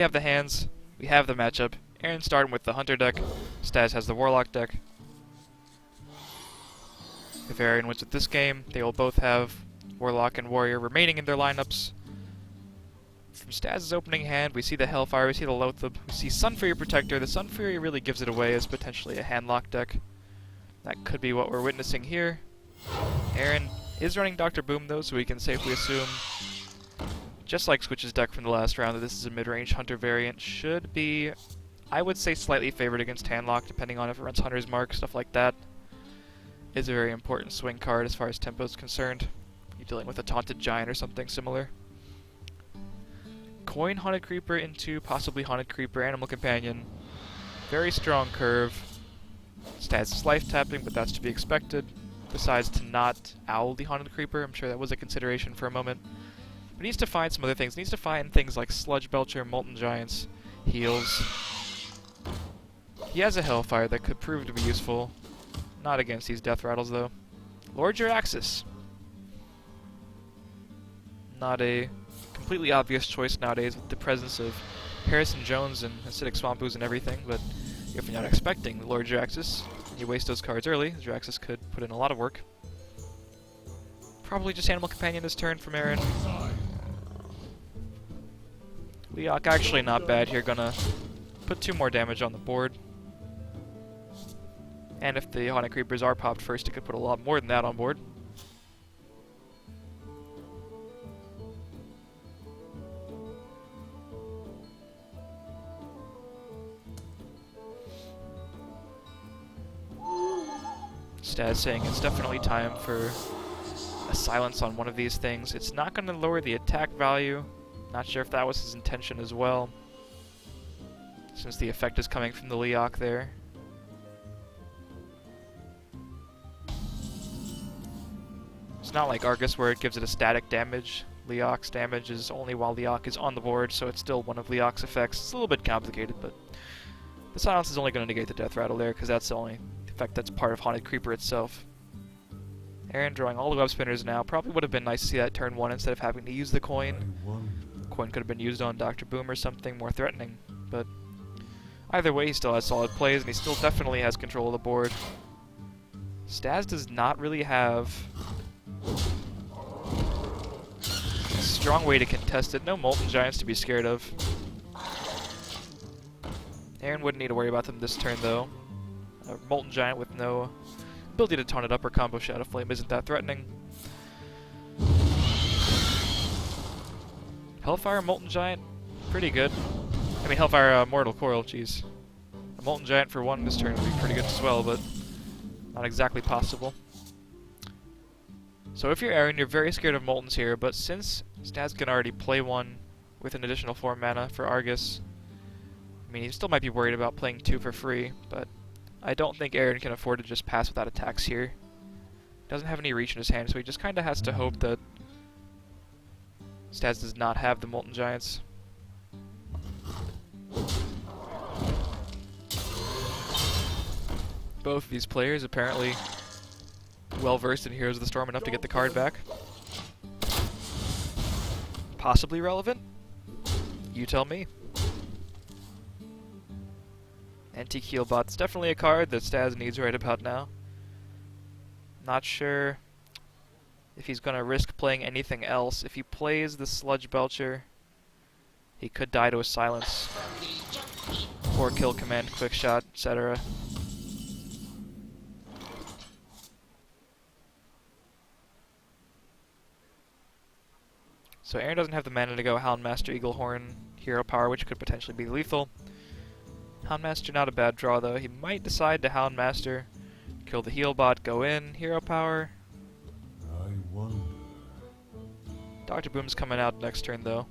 We have the hands, we have the matchup. Aaron's starting with the Hunter deck, Staz has the Warlock deck. If Aaron wins with this game, they will both have Warlock and Warrior remaining in their lineups. From Staz's opening hand, we see the Hellfire, we see the Loatheb, we see Sunfury Protector. The Sunfury really gives it away as potentially a handlock deck. That could be what we're witnessing here. Aaron is running Dr. Boom though, so we can safely assume, just like Switch's deck from the last round, that this is a mid-range Hunter variant. Should be, I would say, slightly favored against handlock, depending on if it runs Hunter's Mark, stuff like that. Is a very important swing card as far as tempo is concerned. You're dealing with a Taunted Giant or something similar. Coin Haunted Creeper into possibly Haunted Creeper, Animal Companion. Very strong curve. Staz is life tapping, but that's to be expected. Decides to not owl the Haunted Creeper. I'm sure that was a consideration for a moment. But needs to find some other things. Needs to find things like Sludge Belcher, Molten Giants, heals. He has a Hellfire that could prove to be useful. Not against these Death Rattles, though. Lord Juraxxus. Not a completely obvious choice nowadays with the presence of Harrison Jones and Acidic Swamp Ooze and everything, but if you're not expecting the Lord Juraxxus, and you waste those cards early, Juraxxus could put in a lot of work. Probably just Animal Companion this turn from Aaron. Leok actually not bad here, gonna put 2 more damage on the board. And if the Haunted Creepers are popped first, it could put a lot more than that on board. Staz saying it's definitely time for a silence on one of these things. It's not going to lower the attack value. Not sure if that was his intention as well, since the effect is coming from the Leok there. It's not like Argus where it gives it a static damage. Leok's damage is only while Leok is on the board, so it's still one of Leok's effects. It's a little bit complicated, but the silence is only going to negate the Death Rattle there, because that's the only effect that's part of Haunted Creeper itself. Aaron drawing all the web spinners now. Probably would have been nice to see that turn 1 instead of having to use the coin. The coin could have been used on Dr. Boom or something more threatening, but either way he still has solid plays, and he still definitely has control of the board. Staz does not really have a strong way to contest it. No Molten Giants to be scared of. Aaron wouldn't need to worry about them this turn though. A Molten Giant with no ability to taunt it up or combo Shadow Flame isn't that threatening. Hellfire Molten Giant, pretty good. I mean Hellfire Mortal Coil, jeez. A Molten Giant for 1 this turn would be pretty good as well, but not exactly possible. So if you're Aaron, you're very scared of Moltens here, but since Staz can already play 1 with an additional 4 mana for Argus, I mean, he still might be worried about playing 2 for free, but I don't think Aaron can afford to just pass without attacks here. Doesn't have any reach in his hand, so he just kind of has to hope that Staz does not have the Molten Giants. Both of these players apparently well-versed in Heroes of the Storm enough to get the card back. Possibly relevant? You tell me. Antique Healbot's definitely a card that Staz needs right about now. Not sure if he's going to risk playing anything else. If he plays the Sludge Belcher, he could die to a silence, or kill command, quick shot, etc. So Aaron doesn't have the mana to go Houndmaster, Eaglehorn, Hero Power, which could potentially be lethal. Houndmaster not a bad draw though. He might decide to Houndmaster, kill the Healbot, go in, Hero Power. I wonder. Dr. Boom's coming out next turn though.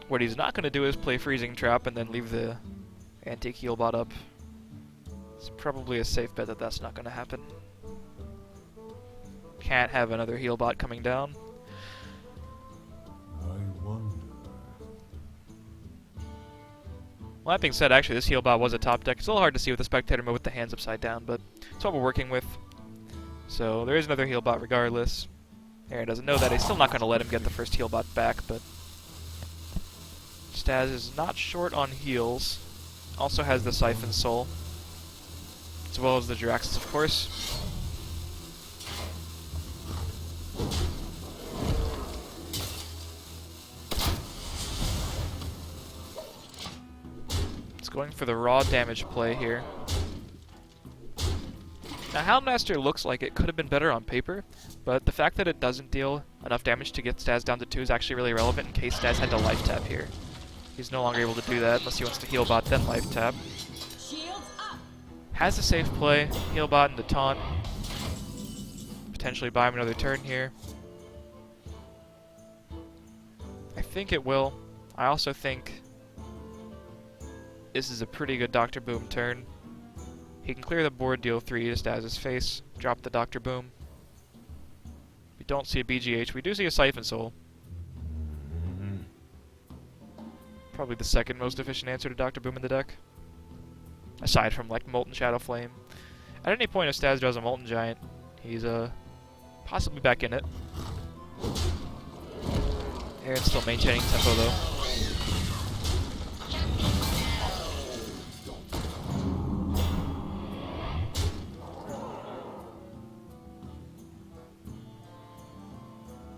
What he's not going to do is play Freezing Trap and then leave the Antique Healbot up. It's probably a safe bet that that's not going to happen. Can't have another Healbot coming down. I wonder. Well, that being said, actually, this Healbot was a top deck. It's a little hard to see with the Spectator mode with the hands upside down, but it's what we're working with. So there is another Healbot regardless. Aaron doesn't know that. He's still not going to let him get the first Healbot back, but Staz is not short on heals. Also has the Siphon Soul. As well as the Jiraxis, of course. It's going for the raw damage play here. Now, Houndmaster looks like it could have been better on paper, but the fact that it doesn't deal enough damage to get Staz down to 2 is actually really relevant in case Staz had to life tap here. He's no longer able to do that unless he wants to heal bot then life tap. Has a safe play, heal bot into taunt. Potentially buy him another turn here. I think it will. I also think this is a pretty good Dr. Boom turn. He can clear the board, deal 3 to Staz's face, drop the Dr. Boom. We don't see a BGH. We do see a Siphon Soul. Probably the second most efficient answer to Dr. Boom in the deck. Aside from, like, Molten Shadow Flame. At any point if Staz draws a Molten Giant, he's possibly back in it. Aaron's still maintaining tempo, though.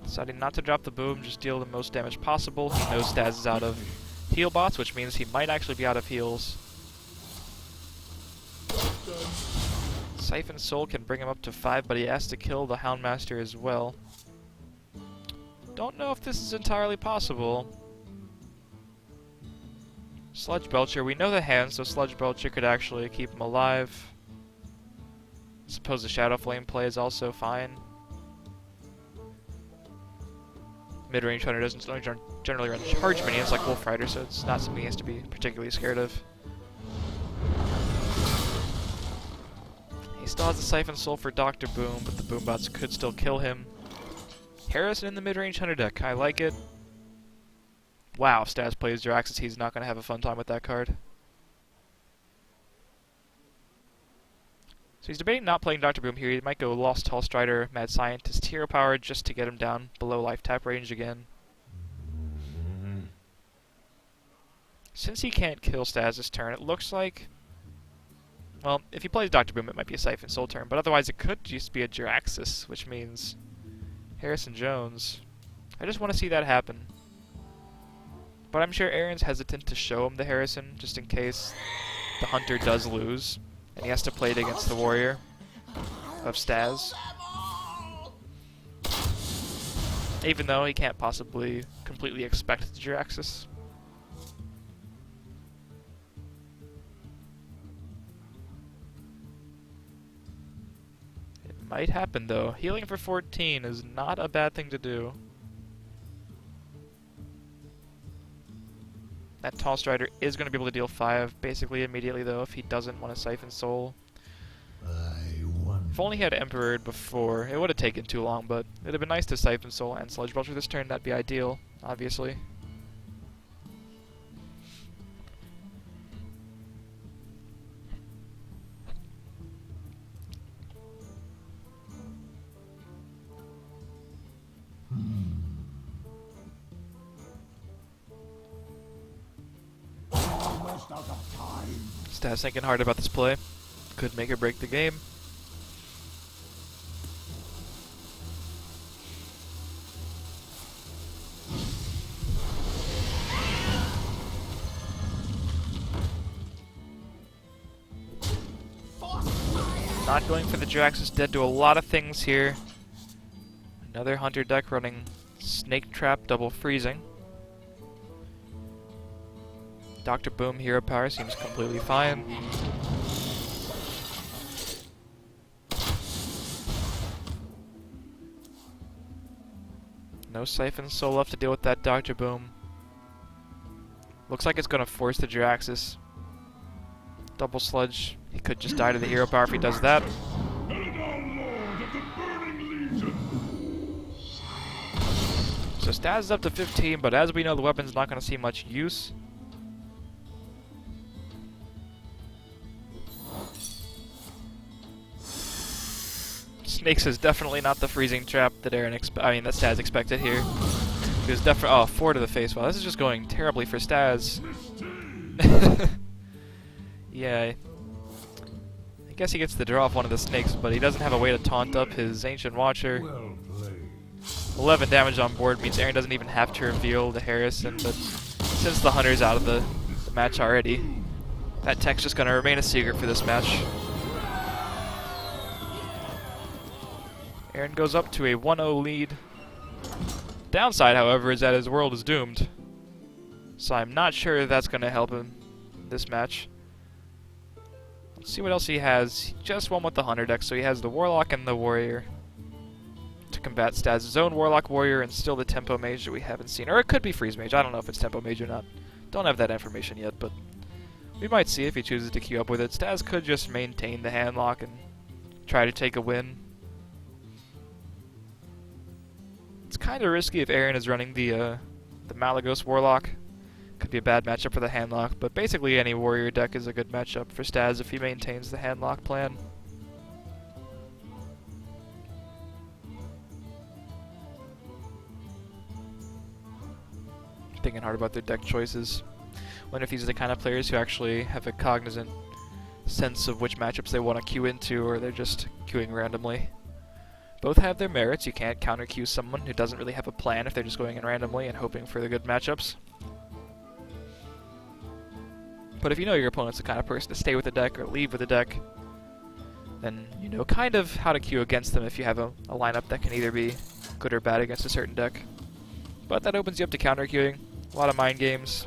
Deciding not to drop the boom, just deal the most damage possible. He knows Staz is out of heal bots, which means he might actually be out of heals. Siphon Soul can bring him up to 5, but he has to kill the Houndmaster as well. Don't know if this is entirely possible. Sludge Belcher, we know the hand, so Sludge Belcher could actually keep him alive. Suppose the Shadow Flame play is also fine. Mid-range hunter doesn't generally run charge minions like Wolf Rider, so it's not something he has to be particularly scared of. He still has the Siphon Soul for Dr. Boom, but the Boombots could still kill him. Harrison in the mid-range hunter deck, I like it. Wow, if Staz plays Jiraxis, he's not going to have a fun time with that card. So he's debating not playing Dr. Boom here. He might go Lost Tall Strider, Mad Scientist, Hero Power just to get him down below life tap range again. Since he can't kill Staz this turn, it looks like... Well, if he plays Dr. Boom, it might be a Siphon Soul turn, but otherwise it could just be a Jiraxis, which means Harrison Jones. I just want to see that happen. But I'm sure Aaron's hesitant to show him the Harrison, just in case the Hunter does lose. And he has to play it against the Warrior of Staz. Even though he can't possibly completely expect the Jiraxis. It might happen though. Healing for 14 is not a bad thing to do. That Tall Strider is going to be able to deal 5 basically immediately though if he doesn't want to Siphon Soul. If only he had Emperor before, it would have taken too long, but it would have been nice to Siphon Soul and Sludge Belcher this turn. That'd be ideal, obviously. Staz thinking hard about this play. Could make or break the game. Not going for the Jiraxis, dead to a lot of things here. Another Hunter deck running Snake Trap, double freezing. Dr. Boom Hero Power seems completely fine. No Siphon Soul left to deal with that Dr. Boom. Looks like it's going to force the Jiraxis. Double Sludge. He could just die to the Hero Power if he does that. So Staz is up to 15, but as we know, the weapon's not going to see much use. Snakes is definitely not the freezing trap that that Staz expected here. He was definitely... Oh, 4 to the face. Wow, this is just going terribly for Staz. Yeah. I guess he gets the draw off one of the snakes, but he doesn't have a way to taunt up his Ancient Watcher. Well played. 11 damage on board means Aaron doesn't even have to reveal the Harrison, but since the Hunter's out of the match already, that tech's just going to remain a secret for this match. Aaron goes up to a 1-0 lead. Downside, however, is that his world is doomed. So I'm not sure that's going to help him this match. Let's see what else he has. He just won with the Hunter deck, so he has the Warlock and the Warrior to combat Staz's own Warlock Warrior and still the Tempo Mage that we haven't seen. Or it could be Freeze Mage. I don't know if it's Tempo Mage or not. Don't have that information yet, but we might see if he chooses to queue up with it. Staz could just maintain the handlock and try to take a win. It's kind of risky if Aaron is running the Malagos Warlock. Could be a bad matchup for the handlock, but basically any warrior deck is a good matchup for Staz if he maintains the handlock plan. Thinking hard about their deck choices. Wonder if these are the kind of players who actually have a cognizant sense of which matchups they want to queue into, or they're just queuing randomly. Both have their merits. You can't counter queue someone who doesn't really have a plan if they're just going in randomly and hoping for the good matchups. But if you know your opponent's the kind of person to stay with the deck or leave with the deck, then you know kind of how to queue against them if you have a lineup that can either be good or bad against a certain deck. But that opens you up to counter queuing. A lot of mind games.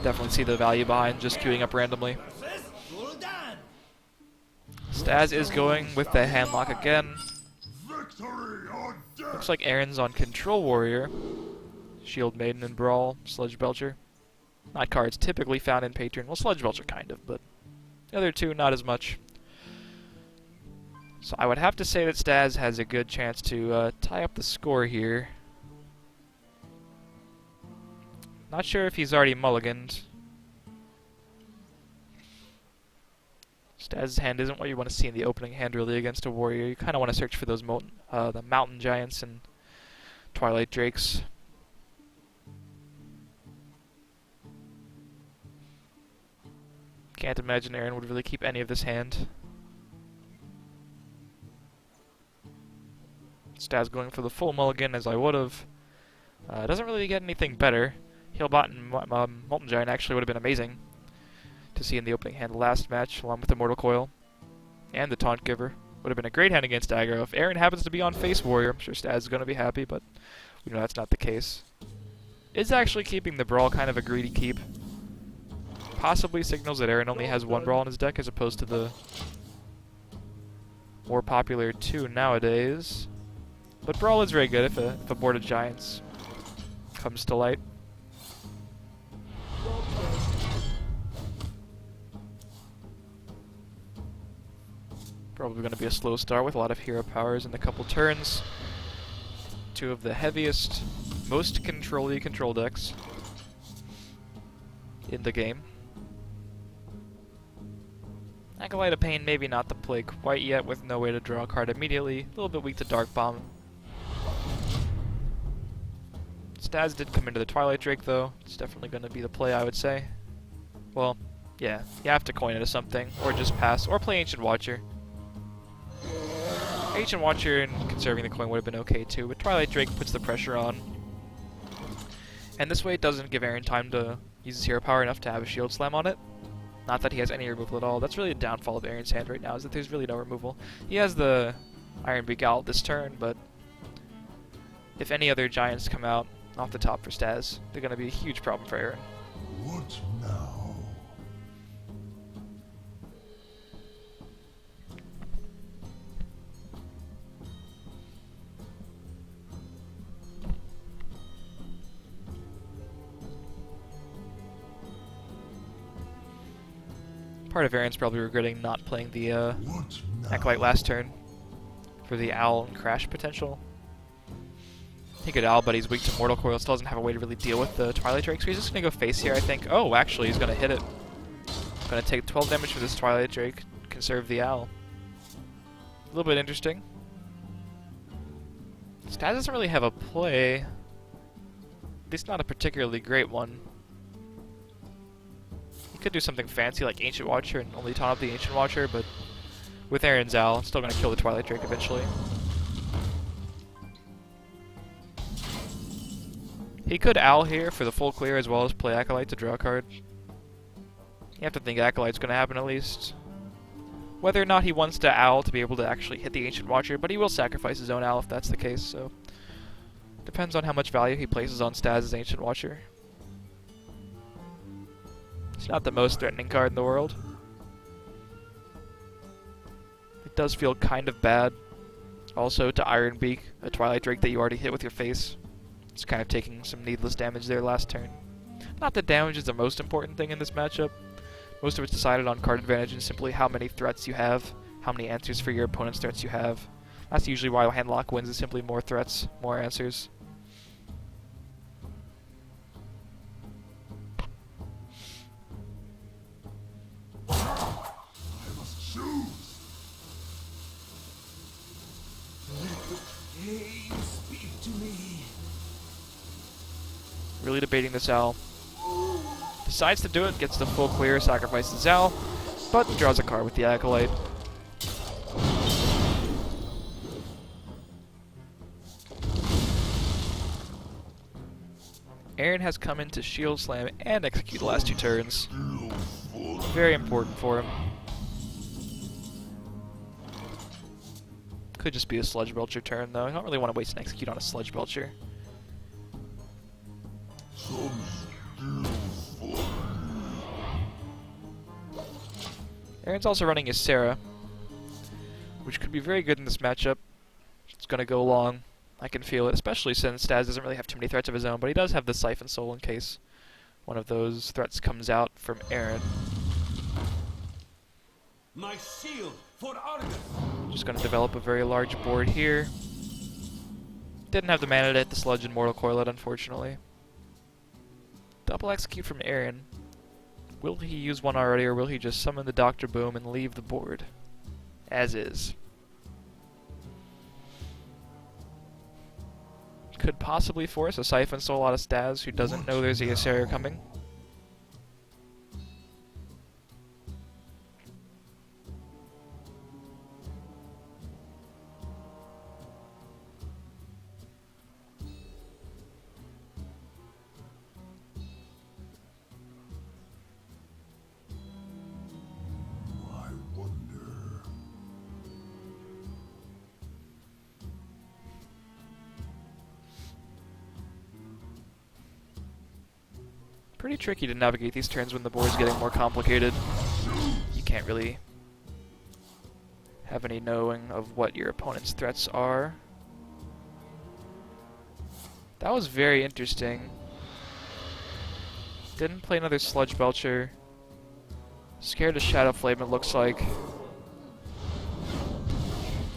Definitely see the value behind just queuing up randomly. Staz is going with the handlock again. Looks like Aaron's on Control Warrior, Shield Maiden and Brawl, Sludge Belcher. Not cards typically found in Patreon. Well, Sludge Belcher kind of, but the other two not as much. So I would have to say that Staz has a good chance to tie up the score here. Not sure if he's already mulliganed. Staz's hand isn't what you want to see in the opening hand really against a warrior. You kind of want to search for those the Mountain Giants and Twilight Drakes. Can't imagine Aaron would really keep any of this hand. Staz going for the full mulligan as I would have. Doesn't really get anything better. Healbot and Molten Giant actually would have been amazing to see in the opening hand last match, along with the Mortal Coil and the Taunt Giver. Would have been a great hand against aggro. If Aaron happens to be on Face Warrior, I'm sure Staz is going to be happy, but we know that's not the case. Is actually keeping the Brawl kind of a greedy keep. Possibly signals that Aaron only has one Brawl in his deck as opposed to the more popular two nowadays. But Brawl is very good if a board of Giants comes to light. Probably going to be a slow start with a lot of hero powers in a couple turns. Two of the heaviest, most control-y control decks in the game. Acolyte of Pain maybe not the play quite yet with no way to draw a card immediately. A little bit weak to Dark Bomb. Staz did come into the Twilight Drake though. It's definitely going to be the play, I would say. Well, yeah, you have to coin it as something, or just pass, or play Ancient Watcher. Ancient Watcher and conserving the coin would have been okay too, but Twilight Drake puts the pressure on. And this way it doesn't give Aaron time to use his hero power enough to have a shield slam on it. Not that he has any removal at all. That's really a downfall of Aaron's hand right now, is that there's really no removal. He has the Iron Beak Owl this turn, but if any other Giants come out off the top for Staz, they're going to be a huge problem for Aaron. What now? Part of Aaron's probably regretting not playing the Acolyte last turn for the Owl and Crash potential. He could Owl, but he's weak to Mortal Coil, still doesn't have a way to really deal with the Twilight Drake, so he's just going to go face here, I think. Oh, actually, he's going to hit it. Going to take 12 damage for this Twilight Drake, conserve the Owl. A little bit interesting. Staz doesn't really have a play. At least not a particularly great one. He could do something fancy like Ancient Watcher and only taunt up the Ancient Watcher, but with Aaron's Owl, still going to kill the Twilight Drake eventually. He could Owl here for the full clear as well as play Acolyte to draw a card. You have to think Acolyte's going to happen at least. Whether or not he wants to Owl to be able to actually hit the Ancient Watcher, but he will sacrifice his own Owl if that's the case, so... Depends on how much value he places on Staz's Ancient Watcher. It's not the most threatening card in the world. It does feel kind of bad, also, to Iron Beak, a Twilight Drake that you already hit with your face. It's kind of taking some needless damage there last turn. Not that damage is the most important thing in this matchup. Most of it's decided on card advantage and simply how many threats you have, how many answers for your opponent's threats you have. That's usually why Handlock wins, is simply more threats, more answers. Really debating this Owl. Decides to do it, gets the full clear, sacrifices Owl, but draws a card with the Acolyte. Aaron has come in to Shield Slam and execute the last 2 turns. Very important for him. Could just be a Sludge Belcher turn though. I don't really want to waste an execute on a Sludge Belcher. Aaron's also running his Sarah, which could be very good in this matchup. It's going to go long. I can feel it, especially since Staz doesn't really have too many threats of his own, but he does have the Siphon Soul in case one of those threats comes out from Aaron. My shield for Argus. Just going to develop a very large board here. Didn't have the mana to hit the Sludge and Mortal Coil it, unfortunately. Double execute from Aaron. Will he use one already, or will he just summon the Dr. Boom and leave the board as is? Could possibly force a Siphon Soul out of Staz, who doesn't know there's a Ysera coming. Pretty tricky to navigate these turns when the board's getting more complicated. You can't really have any knowing of what your opponent's threats are. That was very interesting. Didn't play another Sludge Belcher. Scared of Shadow Flame, it looks like.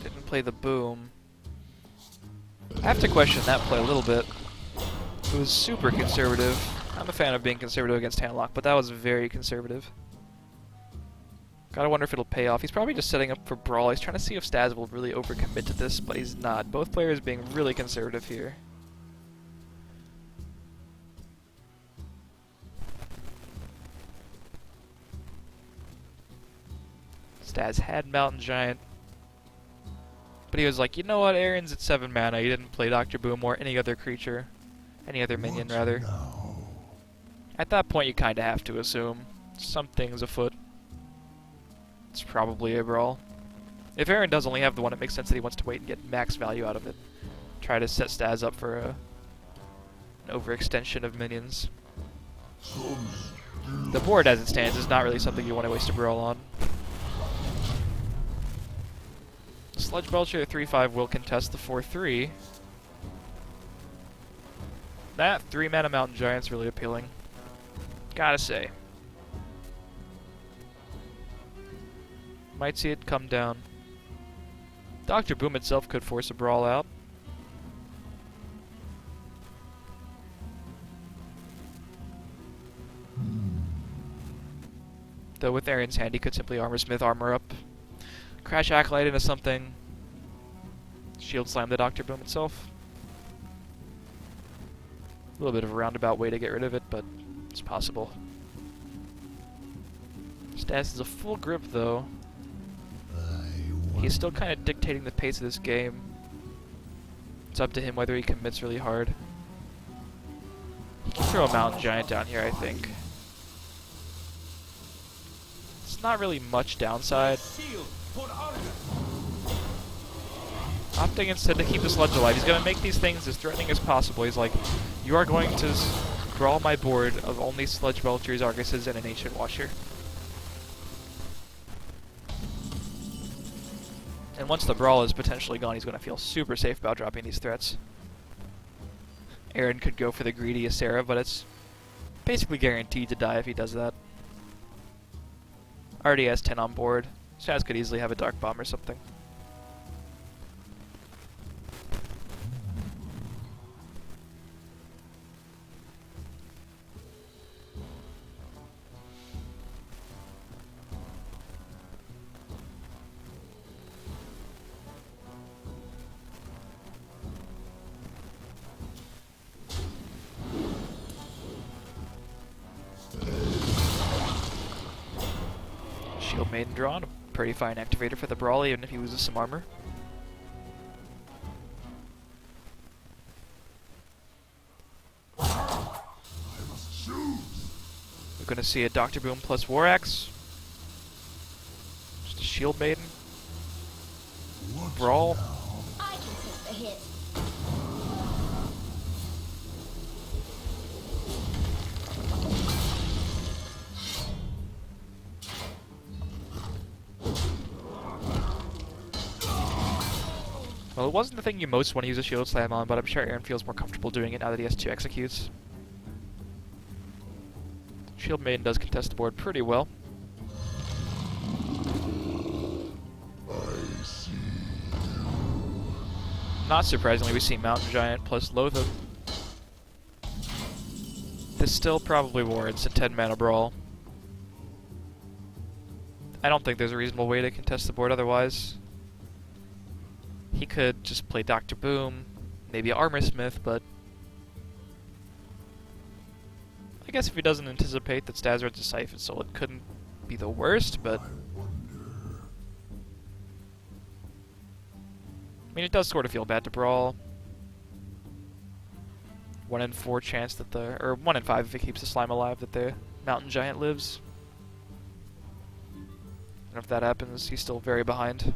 Didn't play the Boom. I have to question that play a little bit. It was super conservative. I'm a fan of being conservative against Handlock, but that was very conservative. Gotta wonder if it'll pay off. He's probably just setting up for Brawl. He's trying to see if Staz will really overcommit to this, but he's not. Both players being really conservative here. Staz had Mountain Giant, but he was like, you know what, Aaron's at 7 mana. He didn't play Dr. Boom or any other creature. Any other minion, rather. At that point, you kind of have to assume something's afoot. It's probably a Brawl. If Aaron does only have the one, it makes sense that he wants to wait and get max value out of it. Try to set Staz up for an overextension of minions. The board as it stands is not really something you want to waste a Brawl on. Sludge Belcher 3/5 will contest the 4/3. That 3 mana Mountain Giant's really appealing. Gotta say. Might see it come down. Dr. Boom itself could force a Brawl out. Though with Aaron's hand, he could simply Armorsmith armor up. Crash Acolyte into something. Shield Slam the Dr. Boom itself. A little bit of a roundabout way to get rid of it, but it's possible. Staz is a full grip, though. He's still kind of dictating the pace of this game. It's up to him whether he commits really hard. He can throw a Mountain Giant down here, I think. It's not really much downside. Shield for Argus. Opting instead to keep the Sludge alive. He's going to make these things as threatening as possible. He's like, you are going to brawl my board of only Sludge Belchers, Arguses, and an Ancient Washer. And once the brawl is potentially gone, he's going to feel super safe about dropping these threats. Aaron could go for the greedy Ysera, but it's basically guaranteed to die if he does that. Already has 10 on board. Staz could easily have a Dark Bomb or something. Shield Maiden drawn, a pretty fine activator for the Brawl, even if he loses some armor. We're going to see a Dr. Boom plus War Axe. Just a Shield Maiden. Brawl. I can take the hit. Well, it wasn't the thing you most want to use a Shield Slam on, but I'm sure Aaron feels more comfortable doing it now that he has 2 executes. Shield Maiden does contest the board pretty well. Not surprisingly, we see Mountain Giant plus Loatheb. This still probably warrants a 10 mana brawl. I don't think there's a reasonable way to contest the board otherwise. He could just play Dr. Boom, maybe Armor Smith, but I guess if he doesn't anticipate that Staz runs a Siphon Soul, it couldn't be the worst, but I mean, it does sort of feel bad to brawl. 1 in 4 chance that or 1 in 5 if it keeps the slime alive, that the Mountain Giant lives. And if that happens, he's still very behind.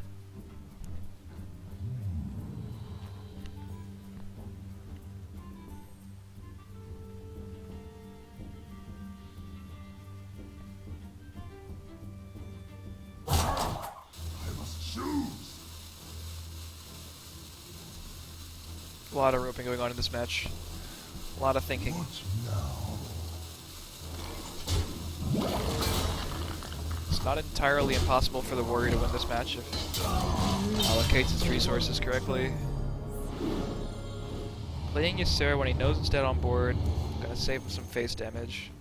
A lot of roping going on in this match. A lot of thinking. It's not entirely impossible for the Warrior to win this match if it allocates its resources correctly. Playing Ysera when he knows it's dead on board, gonna save him some face damage.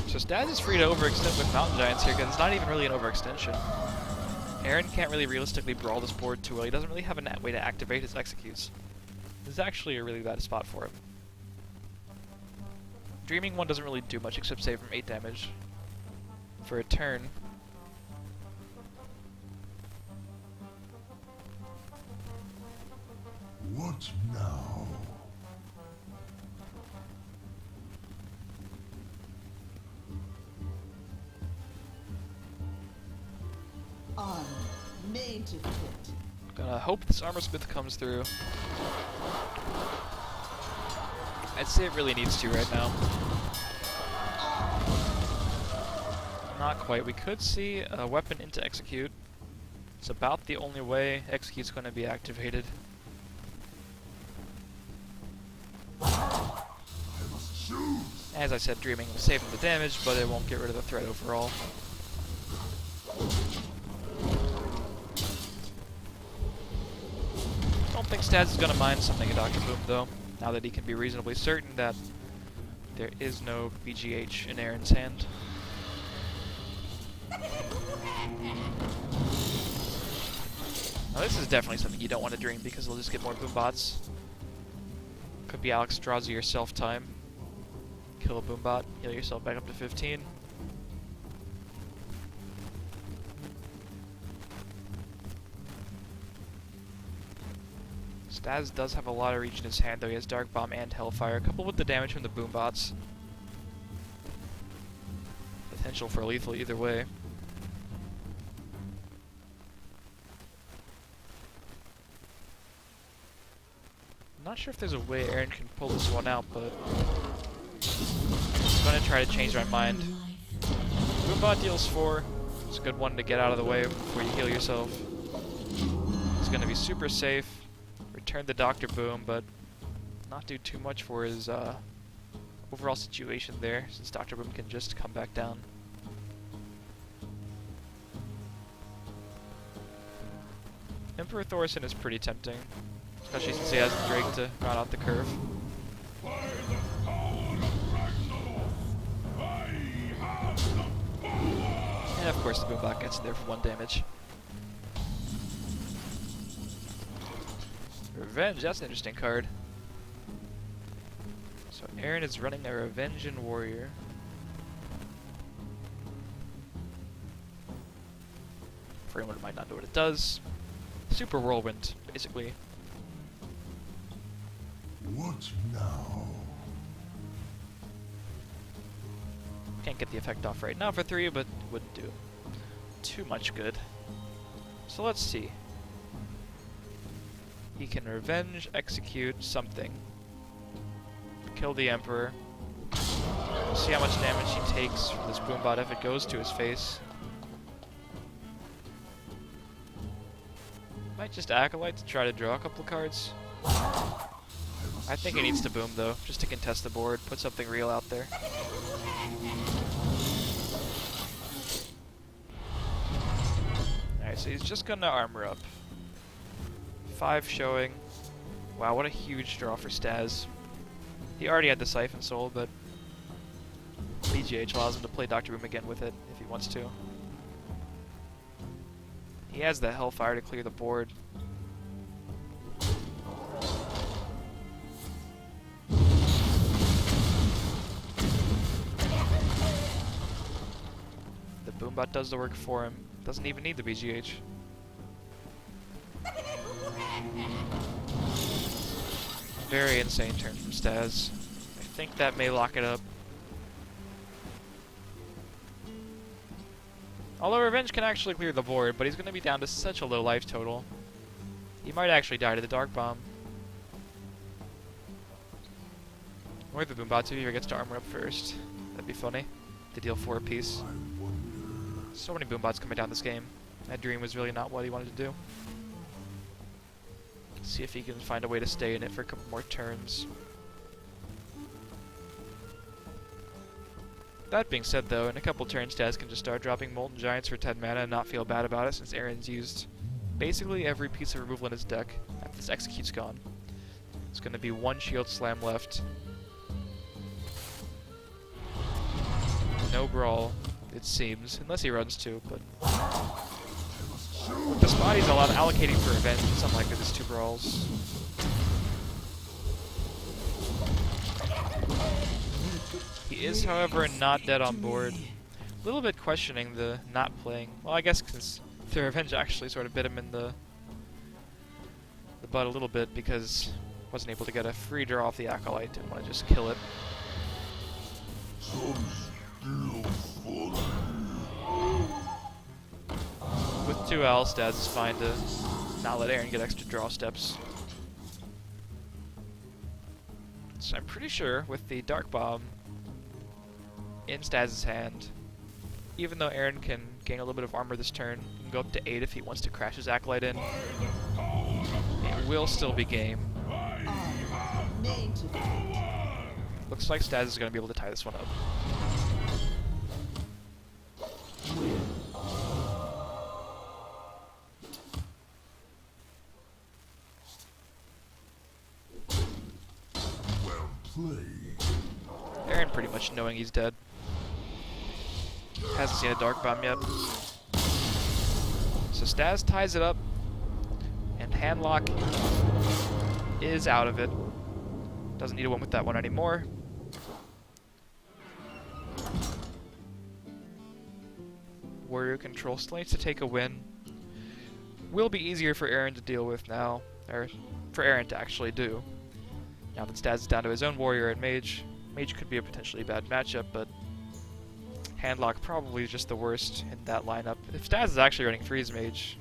So Staz is free to overextend with Mountain Giants here, because it's not even really an overextension. Aaron can't really realistically brawl this board too well. He doesn't really have a way to activate his executes. This is actually a really bad spot for him. Dreaming one doesn't really do much except save him 8 damage for a turn. What now? I'm made to fit. Gonna hope this Armor Smith comes through. I'd say it really needs to right now. Not quite. We could see a weapon into execute. It's about the only way execute's gonna be activated. As I said, Dreaming will save him the damage, but it won't get rid of the threat overall. I don't think Staz is going to mind something a Dr. Boom, though, now that he can be reasonably certain that There is no BGH in Aaron's hand. Now this is definitely something you don't want to dream because they'll just get more boom bots. Could be Alex draws you yourself time. Kill a boom bot, heal yourself back up to 15. Staz does have a lot of reach in his hand though. He has Dark Bomb and Hellfire, coupled with the damage from the boom bots. Potential for lethal either way. I'm not sure if there's a way Aaron can pull this one out, but I'm gonna try to change my mind. Boombot deals 4. It's a good one to get out of the way before you heal yourself. He's gonna be super safe. Return the Dr. Boom, but not do too much for his overall situation there, since Dr. Boom can just come back down. Emperor Thorson is pretty tempting, especially since he has Drake to round out the curve. And of course the Boombot gets in there for 1 damage. Revenge, that's an interesting card. So Aaron is running a Revengeant Warrior. For anyone who might not know what it does, Super Whirlwind, basically. What now? Can't get the effect off right now for 3, but wouldn't do too much good. So let's see. He can revenge, execute something. Kill the Emperor. We'll see how much damage he takes from this Boombot if it goes to his face. Might just Acolyte to try to draw a couple of cards. I think he needs to boom though, just to contest the board, put something real out there. Alright, so he's just gonna armor up. 5 showing. Wow, what a huge draw for Staz. He already had the Siphon Soul, but BGH allows him to play Dr. Boom again with it if he wants to. He has the Hellfire to clear the board. The Boombot does the work for him. Doesn't even need the BGH. Very insane turn from Staz. I think that may lock it up. Although Revenge can actually clear the board, but he's going to be down to such a low life total. He might actually die to the Dark Bomb. Or the Boombot if he gets to armor up first. That'd be funny. To deal 4 apiece. So many Boombots coming down this game. That dream was really not what he wanted to do. See if he can find a way to stay in it for a couple more turns. That being said though, in a couple turns Staz can just start dropping Molten Giants for 10 mana and not feel bad about it since Aaron's used basically every piece of removal in his deck after this Execute's gone. It's going to be 1 Shield Slam left. No Brawl, it seems, unless he runs 2, but with the spot he's allocating for Revenge, it's unlikely there's 2 Brawls. He is, however, not dead on board. A little bit questioning the not playing. Well, I guess because the Revenge actually sort of bit him in the butt a little bit because wasn't able to get a free draw off the Acolyte. Didn't want to just kill it. With 2 L, Staz is fine to not let Aaron get extra draw steps. So I'm pretty sure with the Dark Bomb in Staz's hand, even though Aaron can gain a little bit of armor this turn, he can go up to 8 if he wants to crash his Acolyte in. It will still be game. Looks like Staz is going to be able to tie this one up. Aaron pretty much knowing he's dead. Hasn't seen a Dark Bomb yet. So Staz ties it up, and Handlock is out of it. Doesn't need to win with that one anymore. Warrior control still needs to take a win. Will be easier for Aaron to deal with now, or for Aaron to actually do. Now that Staz is down to his own warrior and mage, mage could be a potentially bad matchup, but Handlock probably just the worst in that lineup. If Staz is actually running Freeze Mage,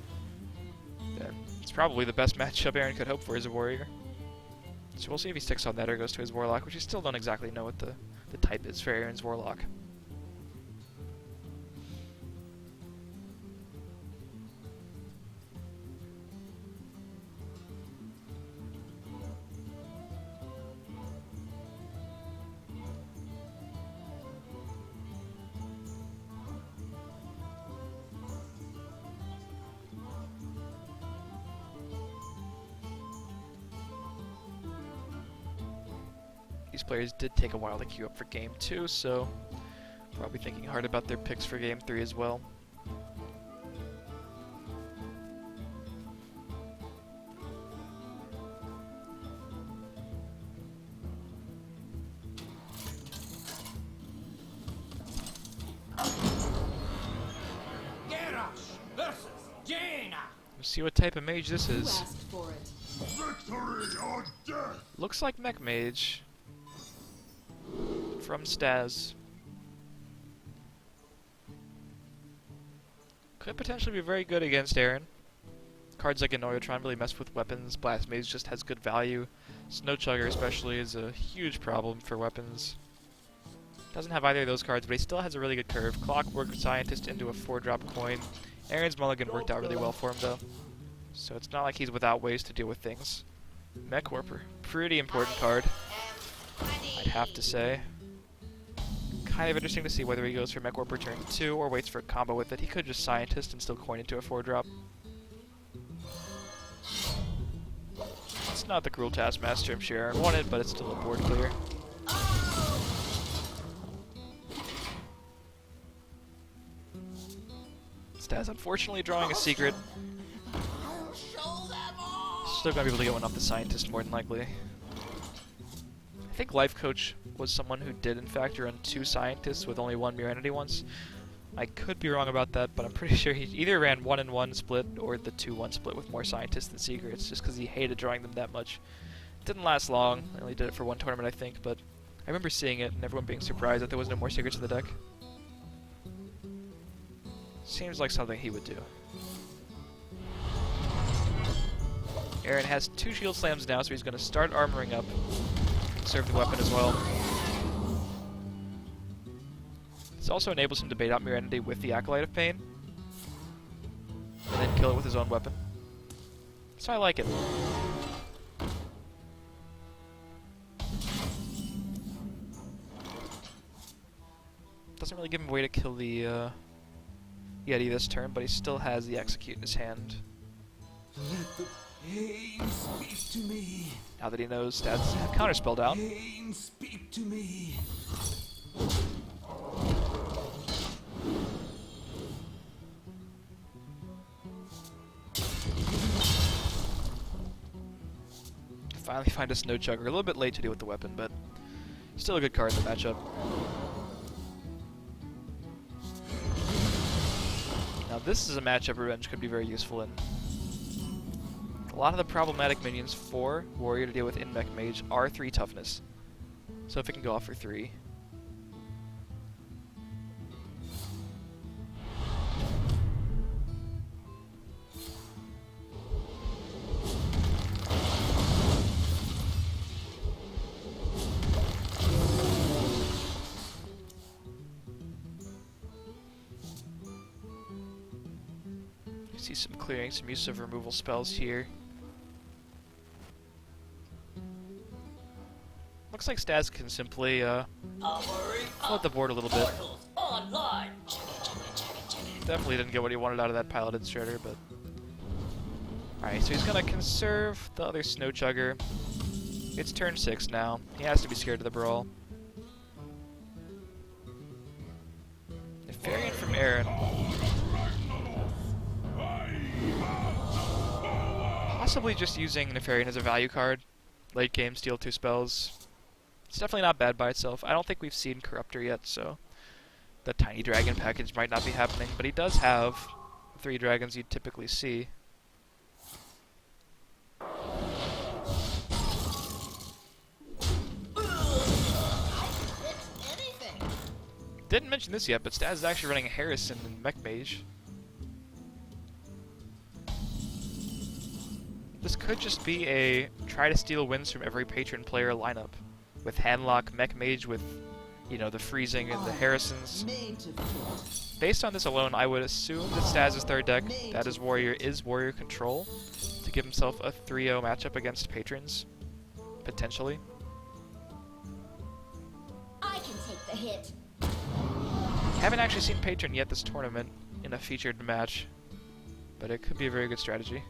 then it's probably the best matchup Aaron could hope for as a warrior. So we'll see if he sticks on that or goes to his Warlock, which we still don't exactly know what the type is for Aaron's Warlock. These players did take a while to queue up for Game 2, so probably thinking hard about their picks for Game 3 as well. versus Jaina. We'll see what type of mage this Who is. asked for it? Victory or death! Looks like Mech Mage from Staz. Could potentially be very good against Aaron. Cards like Annoyotron really mess with weapons. Blast Mage just has good value. Snow Chugger especially is a huge problem for weapons. Doesn't have either of those cards, but he still has a really good curve. Clockwork Scientist into a 4-drop coin. Aaron's mulligan worked out really well for him though. So it's not like he's without ways to deal with things. Mech Warper, pretty important card, I'd have to say. Kind of interesting to see whether he goes for Mech Warper turn 2 or waits for a combo with it. He could just Scientist and still coin into a 4-drop. It's not the Cruel Taskmaster I'm sure Aaron wanted, but it's still a board clear. Staz unfortunately drawing a secret. Still gonna be able to get one off the Scientist more than likely. I think Life Coach was someone who did in fact run 2 Scientists with only 1 Mirror Entity once. I could be wrong about that, but I'm pretty sure he either ran 1-1 split or the 2-1 split with more Scientists than Secrets, just because he hated drawing them that much. It didn't last long. I only did it for 1 tournament, I think, but I remember seeing it and everyone being surprised that there was no more Secrets in the deck. Seems like something he would do. Aaron has 2 shield slams now, so he's going to start armoring up. Conserve the weapon as well. This also enables him to bait out Mirror Entity with the Acolyte of Pain. And then kill it with his own weapon. So I like it. Doesn't really give him a way to kill the Yeti this turn, but he still has the Execute in his hand. Let the pain speak to me. Now that he knows Staz have counterspell down. Pain speak to me. Finally find a Snow Chugger. A little bit late to deal with the weapon, but still a good card in the matchup. Now this is a matchup Revenge could be very useful in. A lot of the problematic minions for Warrior to deal with in Mech Mage are 3 toughness. So if it can go off for 3. You see some clearing, some use of removal spells here. Looks like Staz can simply flood the board a little bit. Definitely didn't get what he wanted out of that Piloted Shredder, but... Alright, so he's gonna conserve the other Snow Chugger. It's turn 6 now. He has to be scared of the Brawl. Aaron. Possibly just using Nefarian as a value card. Late game, steal 2 spells. It's definitely not bad by itself. I don't think we've seen Corruptor yet, so the Tiny Dragon package might not be happening, but he does have 3 dragons you'd typically see. Didn't mention this yet, but Staz is actually running Harrison and Mech Mage. This could just be a try to steal wins from every patron player lineup. With Handlock, Mech Mage, with, you know, the freezing and the Harrisons. Based on this alone, I would assume that Staz's third deck, that is Warrior Control, to give himself a 3-0 matchup against patrons, potentially. I can take the hit. Haven't actually seen Patron yet this tournament in a featured match, but it could be a very good strategy.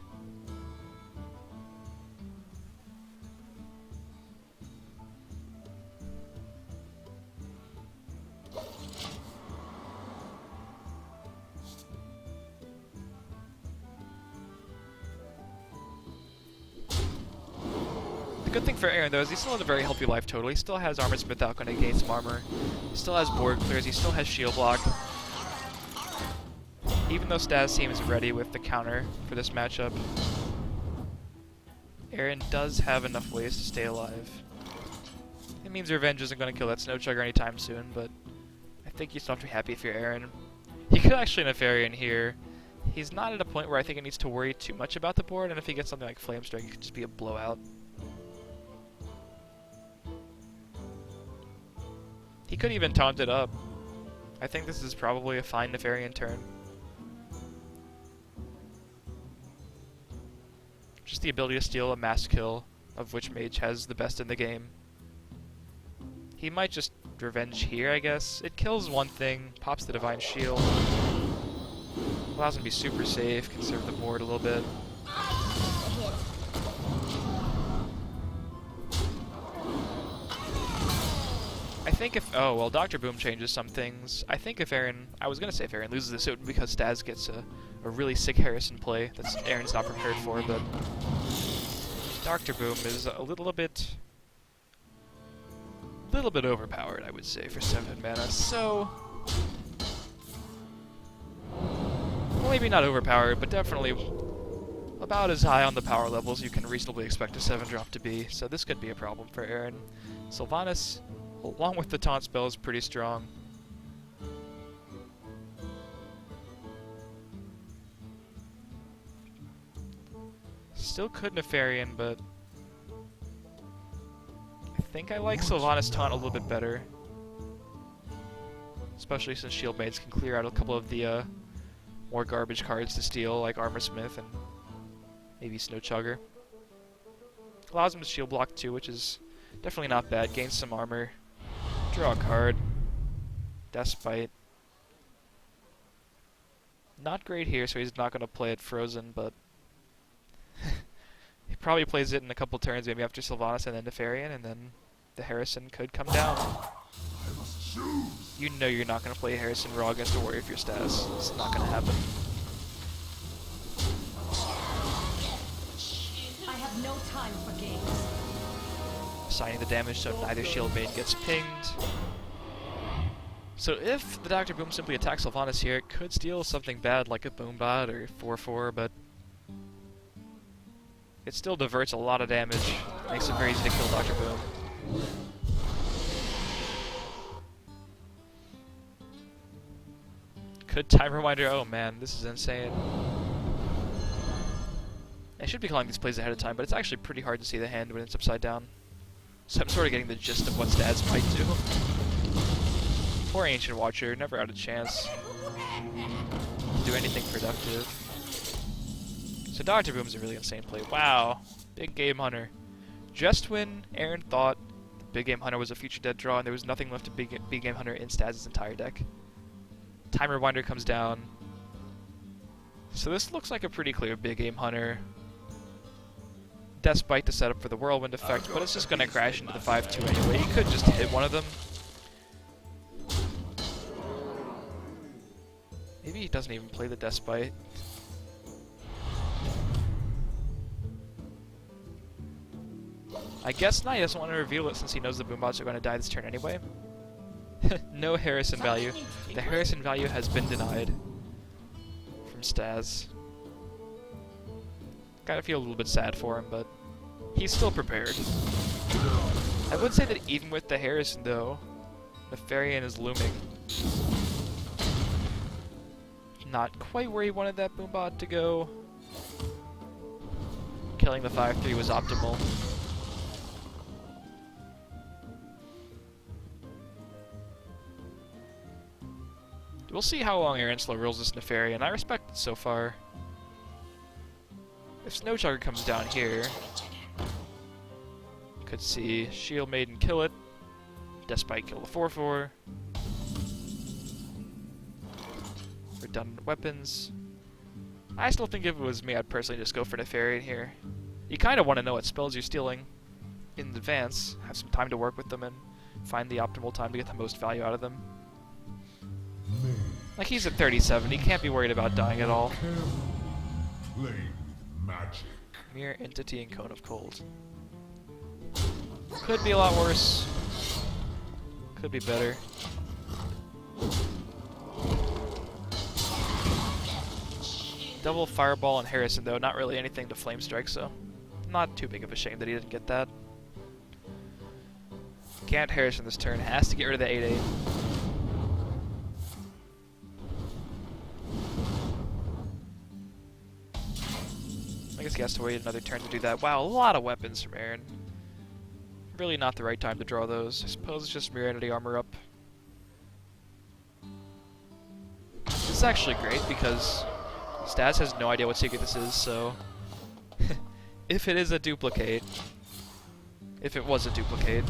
The good thing for Aaron, though, is he still has a very healthy life total. He still has Armored Smith out, going to gain some armor. He still has board clears. He still has shield block. Even though Staz seems ready with the counter for this matchup, Aaron does have enough ways to stay alive. It means Revenge isn't going to kill that Snow Chugger anytime soon, but I think you still have to be happy if you're Aaron. He could actually Nefarian here. He's not at a point where I think he needs to worry too much about the board, and if he gets something like Flame Strike, it could just be a blowout. He could even taunt it up. I think this is probably a fine Nefarian turn. Just the ability to steal a mass kill, of which Mage has the best in the game. He might just Revenge here, I guess. It kills one thing, pops the Divine Shield. Allows him to be super safe, conserve the board a little bit. I think if, oh, well, Dr. Boom changes some things. I think if Aaron, I was going to say if Aaron loses this, it would be because Staz gets a really sick Harrison play that Aaron's not prepared for, but Dr. Boom is a little bit overpowered, I would say, for 7 mana, so well, maybe not overpowered, but definitely about as high on the power levels you can reasonably expect a 7-drop to be, so this could be a problem for Aaron. Sylvanas, along with the taunt spell, is pretty strong. Still could Nefarian, but I think I like Sylvanas taunt a little bit better. Especially since Shield Maids can clear out a couple of the more garbage cards to steal, like Armor Smith and maybe Snow Chugger. Allows him to shield block too, which is definitely not bad. Gains some armor. Draw a card. Despite. Not great here, so he's not going to play it Frozen, but he probably plays it in a couple turns, maybe after Sylvanas and then Nefarian, and then the Harrison could come down. You know you're not going to play Harrison raw against a Warrior if you're Staz. It's not going to happen. I have no time for games. Assigning the damage so neither Shield Maid gets pinged. So if the Dr. Boom simply attacks Sylvanas here, it could steal something bad like a Boombot or 4/4, but it still diverts a lot of damage. Makes it very easy to kill Dr. Boom. Could Time Rewinder? Oh man, this is insane. I should be calling these plays ahead of time, but it's actually pretty hard to see the hand when it's upside down. So I'm sort of getting the gist of what Staz might do. Poor Ancient Watcher, never had a chance to do anything productive. So Dr. Boom's a really insane play. Wow, Big Game Hunter. Just when Aaron thought Big Game Hunter was a future dead draw and there was nothing left to Big Game Hunter in Staz's entire deck, Time Rewinder comes down. So this looks like a pretty clear Big Game Hunter, despite the setup for the Whirlwind effect, but it's just going to crash into the 5-2 anyway. He could just hit one of them. Maybe he doesn't even play the Despite. I guess not, he doesn't want to reveal it since he knows the Boombots are going to die this turn anyway. No Harrison value. The Harrison value has been denied from Staz. Kind of feel a little bit sad for him, but he's still prepared. I would say that even with the Harrison, though, Nefarian is looming. Not quite where he wanted that Boombot to go. Killing the 5-3 was optimal. We'll see how long Aaron slow rolls this Nefarian. I respect it so far. If Snowchugger comes down here, could see Shield Maiden kill it, Despite kill the 4-4. Redundant weapons. I still think if it was me, I'd personally just go for Nefarian here. You kind of want to know what spells you're stealing in advance, have some time to work with them, and find the optimal time to get the most value out of them. Like, he's at 37, he can't be worried about dying at all. Play magic. Mirror Entity and Cone of Cold. Could be a lot worse. Could be better. Double Fireball and Harrison, though, not really anything to Flame Strike, so not too big of a shame that he didn't get that. Can't Harrison this turn, has to get rid of the 8-8. I guess he has to wait another turn to do that. Wow, a lot of weapons from Aaron. Really not the right time to draw those. I suppose it's just Mirror Entity Armor up. This is actually great because Staz has no idea what secret this is, so if it is a duplicate, if it was a duplicate,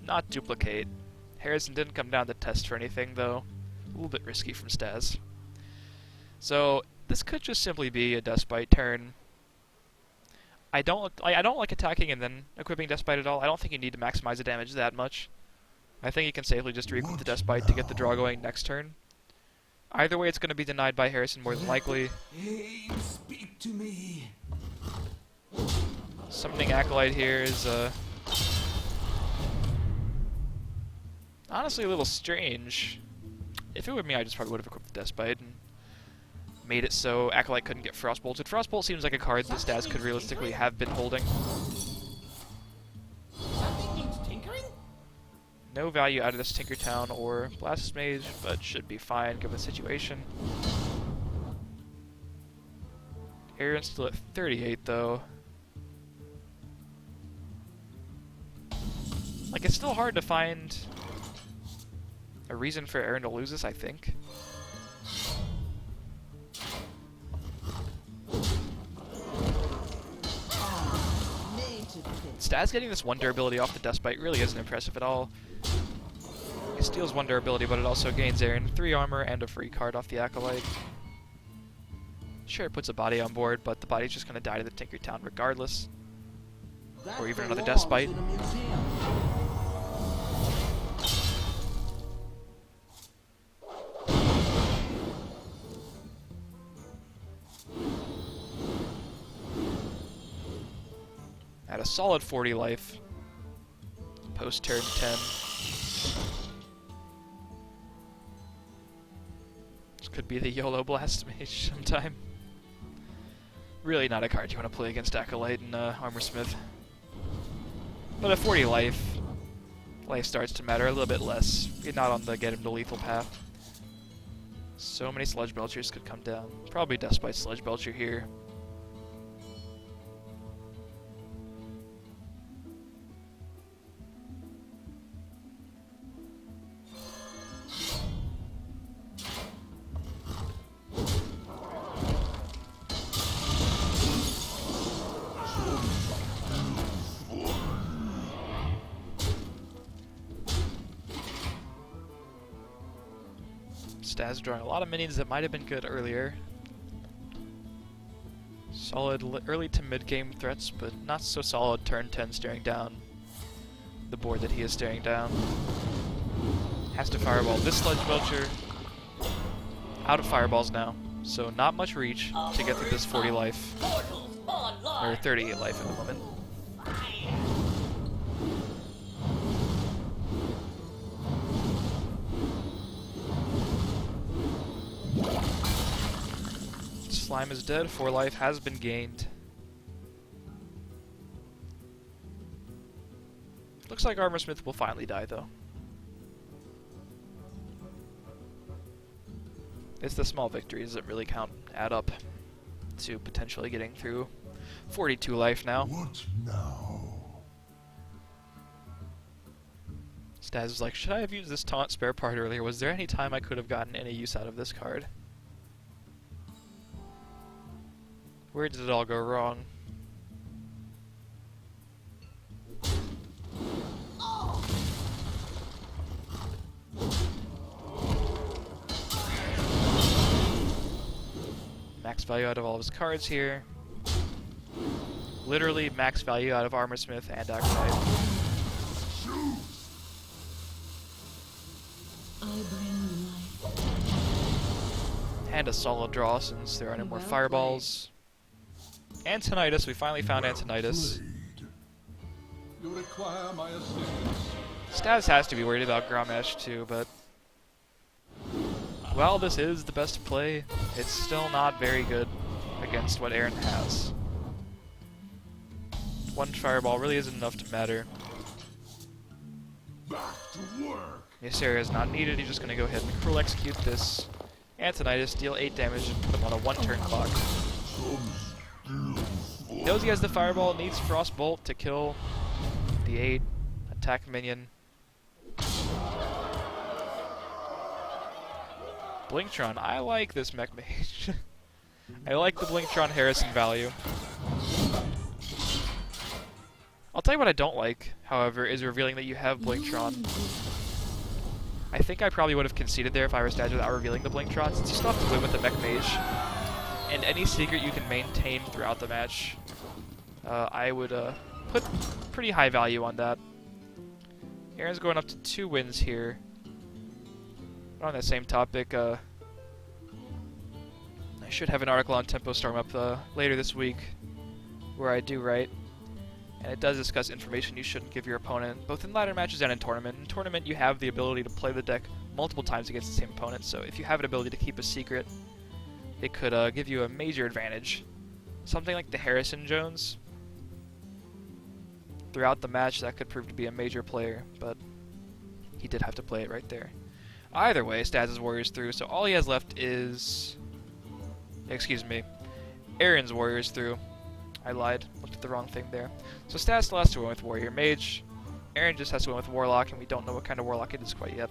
not duplicate. Harrison didn't come down to test for anything, though. A little bit risky from Staz. So this could just simply be a Despite turn. I don't like attacking and then equipping Despite at all. I don't think you need to maximize the damage that much. I think you can safely just re-equip the Despite to get the draw going next turn. Either way, it's going to be denied by Harrison more than likely. Hey, speak to me. Summoning Acolyte here is honestly a little strange. If it were me, I just probably would have equipped the Despite and made it so Acolyte couldn't get Frostbolted. Frostbolt seems like a card that Staz could realistically have been holding. Something needs tinkering? No value out of this Tinkertown or Blast Mage, but should be fine given the situation. Aaron's still at 38 though. Like, it's still hard to find a reason for Aaron to lose this, I think. Staz getting this 1 durability off the Despite really isn't impressive at all. He steals 1 durability, but it also gains Aaron 3 armor and a free card off the Acolyte. Sure, it puts a body on board, but the body's just going to die to the Tinkertown regardless. Or even another Despite. At a solid 40 life. Post turn 10. This could be the YOLO Blast Mage sometime. Really not a card you want to play against Acolyte and Armorsmith. But at 40 life, life starts to matter a little bit less. You're not on the get him to lethal path. So many Sludge Belchers could come down. Probably Despite Sludge Belcher here. Staz drawing a lot of minions that might have been good earlier. Solid early to mid-game threats, but not so solid turn 10 staring down the board that he is staring down. Has to fireball this Sludge Belcher. Out of fireballs now, so not much reach to get through this 40 life. Or 38 life at the moment. Slime is dead, 4 life has been gained. Looks like Armorsmith will finally die though. It's the small victories that really add up to potentially getting through 42 life now. What now? Staz was like, should I have used this taunt spare part earlier? Was there any time I could have gotten any use out of this card? Where did it all go wrong? Max value out of all of his cards here. Literally max value out of Armorsmith and Acolyte. And a solid draw since there are no more fireballs. Antonidas, we finally found Antonidas. You require my assistance. Staz has to be worried about Grommash too, but while this is the best play, it's still not very good against what Aaron has. One fireball really isn't enough to matter. Back to work. Ysera is not needed, he's just going to go ahead and cruel execute this Antonidas, deal 8 damage, and put him on a 1-turn clock. He knows he has the fireball, needs Frostbolt to kill the 8 attack minion. Blingtron, I like this mech mage. I like the Blingtron Harrison value. I'll tell you what I don't like, however, is revealing that you have Blingtron. I think I probably would have conceded there if I were Staz without revealing the Blingtron, since you still have to win with the mech mage. And any secret you can maintain throughout the match, I would put pretty high value on that. Aaron's going up to 2 wins here. On that same topic, I should have an article on Tempo Storm up later this week where I do write, and it does discuss information you shouldn't give your opponent, both in ladder matches and in tournament. In tournament, you have the ability to play the deck multiple times against the same opponent, so if you have an ability to keep a secret, it could give you a major advantage. Something like the Harrison Jones. Throughout the match, that could prove to be a major player, but he did have to play it right there. Either way, Staz's Warriors through, so all he has left is... Excuse me. Aaron's Warriors through. I lied. Looked at the wrong thing there. So Staz still has to win with Warrior Mage. Aaron just has to win with Warlock, and we don't know what kind of Warlock it is quite yet.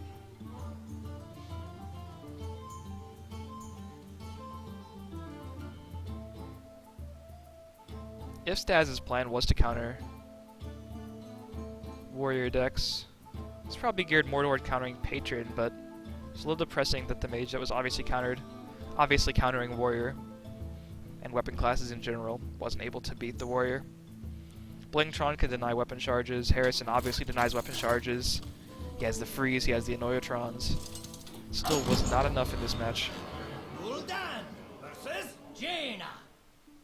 If Staz's plan was to counter Warrior decks, it's probably geared more toward countering Patron, but it's a little depressing that the mage that was obviously countering Warrior and weapon classes in general wasn't able to beat the Warrior. Blingtron can deny weapon charges. Harrison obviously denies weapon charges. He has the freeze, he has the Annoyatrons. Still was not enough in this match. Gul'dan versus Jaina.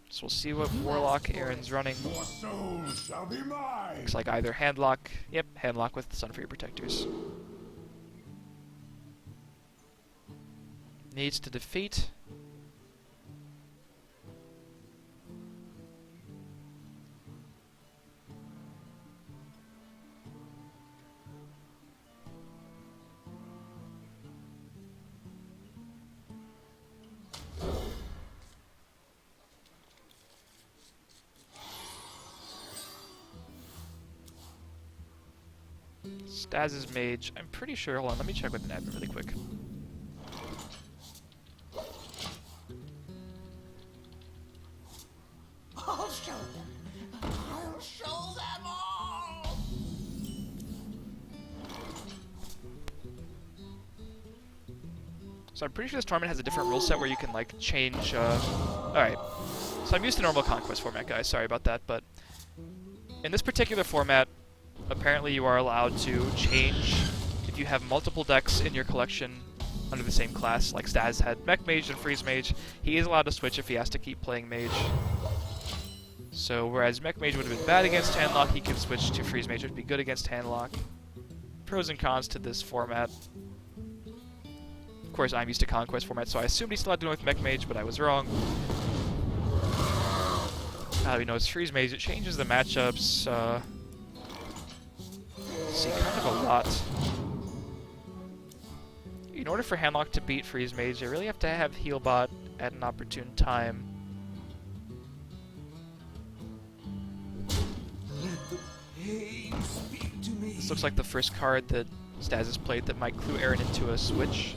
So we'll see what Warlock Aaron's running. Your soul shall be mine. Looks like either Handlock. Yep, Handlock with Sun for your protectors. Needs to defeat. Staz's Mage, I'm pretty sure, hold on, let me check with the admin really quick. I'll show them. I'll show them all. So I'm pretty sure this tournament has a different rule set where you can, like, change, Alright. So So I'm used to normal Conquest format, guys. Sorry about that, but in this particular format, apparently you are allowed to change if you have multiple decks in your collection under the same class. Like Staz had Mech Mage and Freeze Mage. He is allowed to switch if he has to keep playing Mage. So whereas Mech Mage would have been bad against Handlock, he can switch to Freeze Mage, which would be good against Handlock. Pros and cons to this format. Of course, I'm used to Conquest format, so I assumed he still had to do with Mech Mage, but I was wrong. Now we know it's Freeze Mage. It changes the matchups. See, kind of a lot. In order for Handlock to beat Freeze Mage, you really have to have Healbot at an opportune time. Let the pain speak to me. This looks like the first card that Staz has played that might clue Aaron into a switch.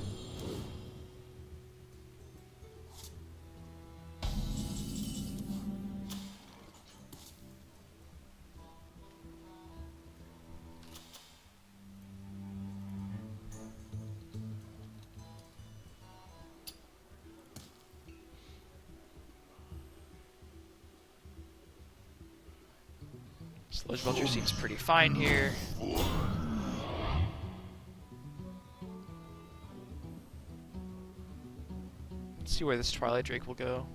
Sludge Vulture seems pretty fine here. Let's see where this Twilight Drake will go.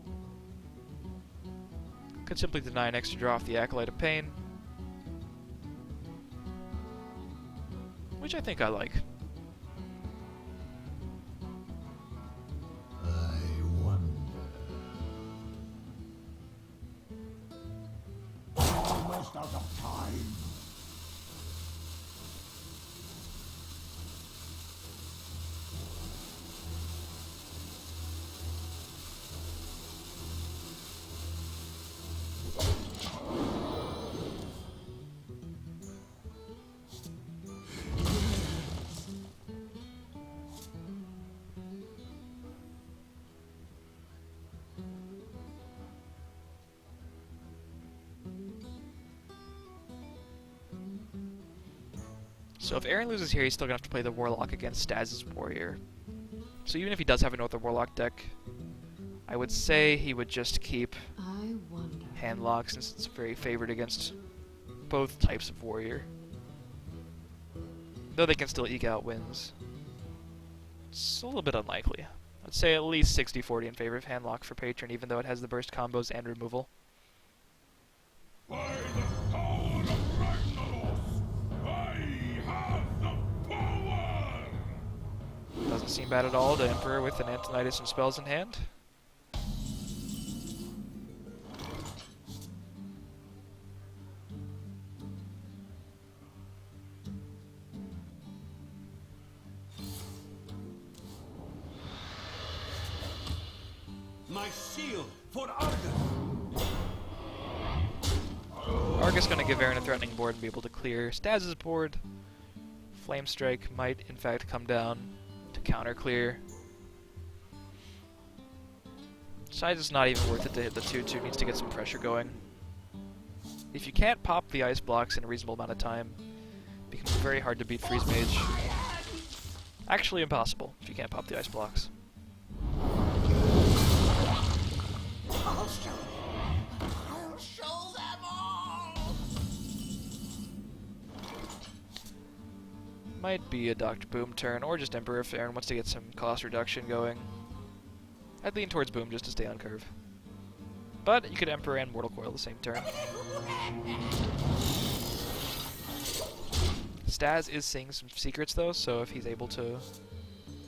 Could simply deny an extra draw off the Acolyte of Pain, which I think I like. I wonder. Almost out of time. So if Aaron loses here, he's still gonna have to play the Warlock against Staz's Warrior. So even if he does have a Northern Warlock deck, I would say he would just keep I wonder. Handlock since it's very favored against both types of Warrior. Though they can still eke out wins. It's a little bit unlikely. I'd say at least 60-40 in favor of Handlock for Patron, even though it has the burst combos and removal. By the power of Ragnaros, I have the power! Doesn't seem bad at all to Emperor with an Antonitis and spells in hand. My shield for Argus. Argus gonna give Aaron a threatening board and be able to clear Staz's board. Flame Strike might in fact come down to counter clear. Size is not even worth it to hit the 2-2, needs to get some pressure going. If you can't pop the ice blocks in a reasonable amount of time, it becomes very hard to beat Freeze Mage. Actually impossible if you can't pop the ice blocks. I'll show them all! Might be a Dr. Boom turn, or just Emperor if Aaron wants to get some cost reduction going. I'd lean towards Boom just to stay on curve. But you could Emperor and Mortal Coil the same turn. Staz is seeing some secrets though, so if he's able to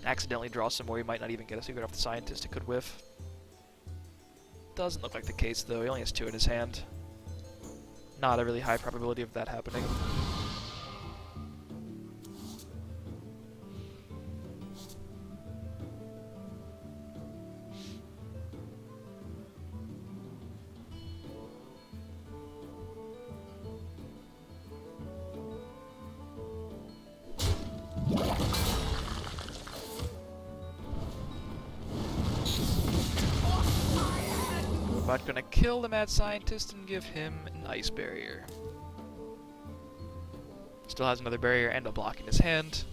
accidentally draw some more, he might not even get a secret off the Scientist, it could whiff. Doesn't look like the case though, he only has 2 in his hand. Not a really high probability of that happening. But gonna kill the Mad Scientist and give him an Ice Barrier. Still has another barrier and a block in his hand.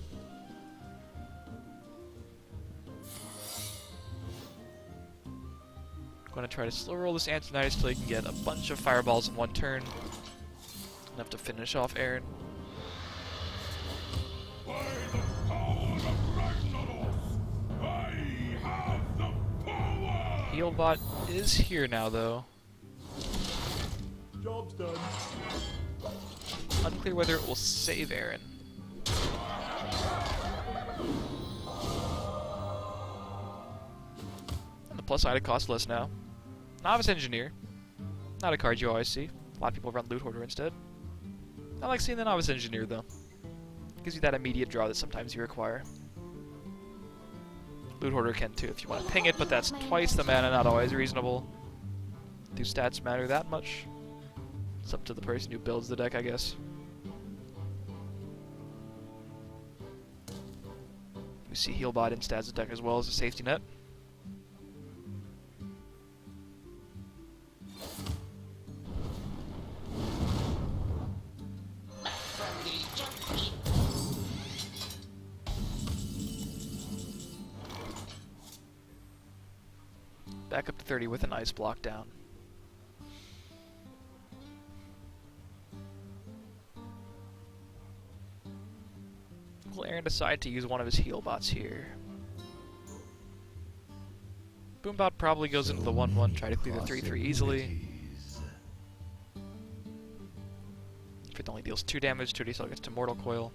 Going to try to slow roll this Antonitis till he can get a bunch of fireballs in one turn. Enough to finish off Aaron. By the power of Ragnaros, I have the power! Healbot is here now, though. Job's done. Unclear whether it will save Aaron. And the plus side of cost list now. Novice Engineer. Not a card you always see. A lot of people run Loot Hoarder instead. I like seeing the Novice Engineer, though. Gives you that immediate draw that sometimes you require. Loot Hoarder can too if you want to ping it, but that's twice the mana, not always reasonable. Do stats matter that much? It's up to the person who builds the deck, I guess. We see Healbot in Staz's deck as well as a safety net. Back up to 30 with an ice block down. Will Aaron decide to use one of his heal bots here? Boombot probably goes into the 1-1, try to clear the 3-3 easily. If it only deals 2 damage, 2d still gets to Mortal Coil.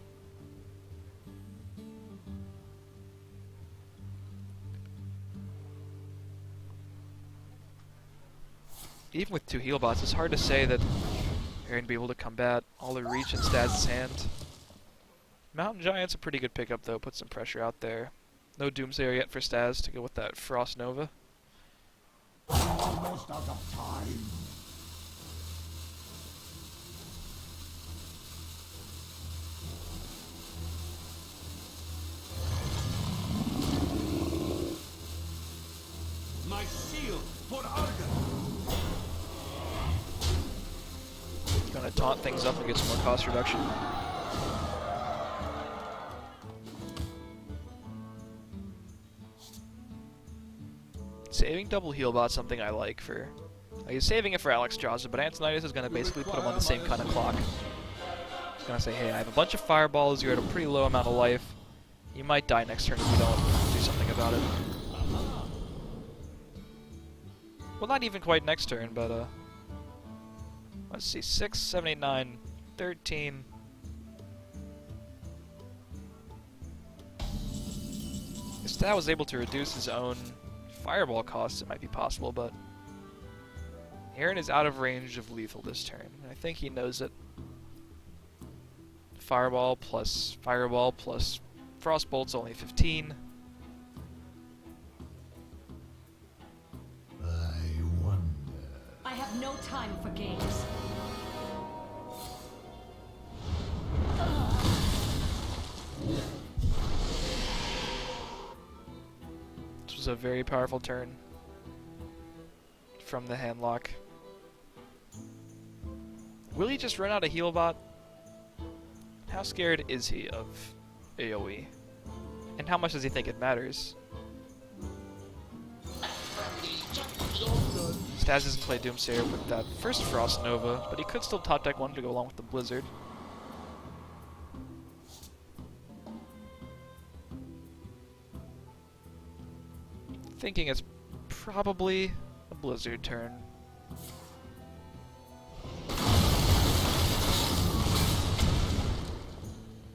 Even with 2 heal bots, it's hard to say that Aaron will be able to combat all the reach in Staz's hand. Mountain Giant's a pretty good pickup, though. Put some pressure out there. No Doomsayer yet for Staz to go with that Frost Nova. Almost out of time. My shield for Argon. Gonna taunt things up and get some more cost reduction. Saving double heal bot's something I like for... He's saving it for Alex Jawza, but Antonitis is gonna basically put him on the same kind of clock. He's gonna say, hey, I have a bunch of fireballs, you're at a pretty low amount of life. You might die next turn if you don't do something about it. Well, not even quite next turn, but let's see, 6, 7, 8, 9, 13. If Staz was able to reduce his own fireball costs, it might be possible, but Aaron is out of range of lethal this turn, and I think he knows it. Fireball plus Frostbolt's only 15. I wonder. I have no time for games. This was a very powerful turn from the handlock. Will he just run out of heal bot? How scared is he of AoE? And how much does he think it matters? Staz doesn't play Doomsayer with that first Frost Nova, but he could still top deck one to go along with the Blizzard. Thinking it's probably a Blizzard turn.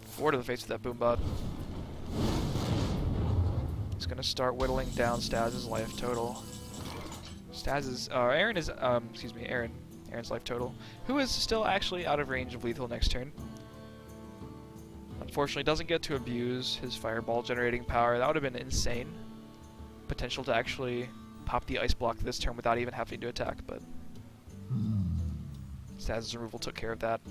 Four to the face of that Boombot. He's gonna start whittling down Staz's life total. Aaron's life total, who is still actually out of range of lethal next turn. Unfortunately, doesn't get to abuse his fireball generating power. That would have been insane. Potential to actually pop the ice block this turn without even having to attack, but Staz's removal took care of that.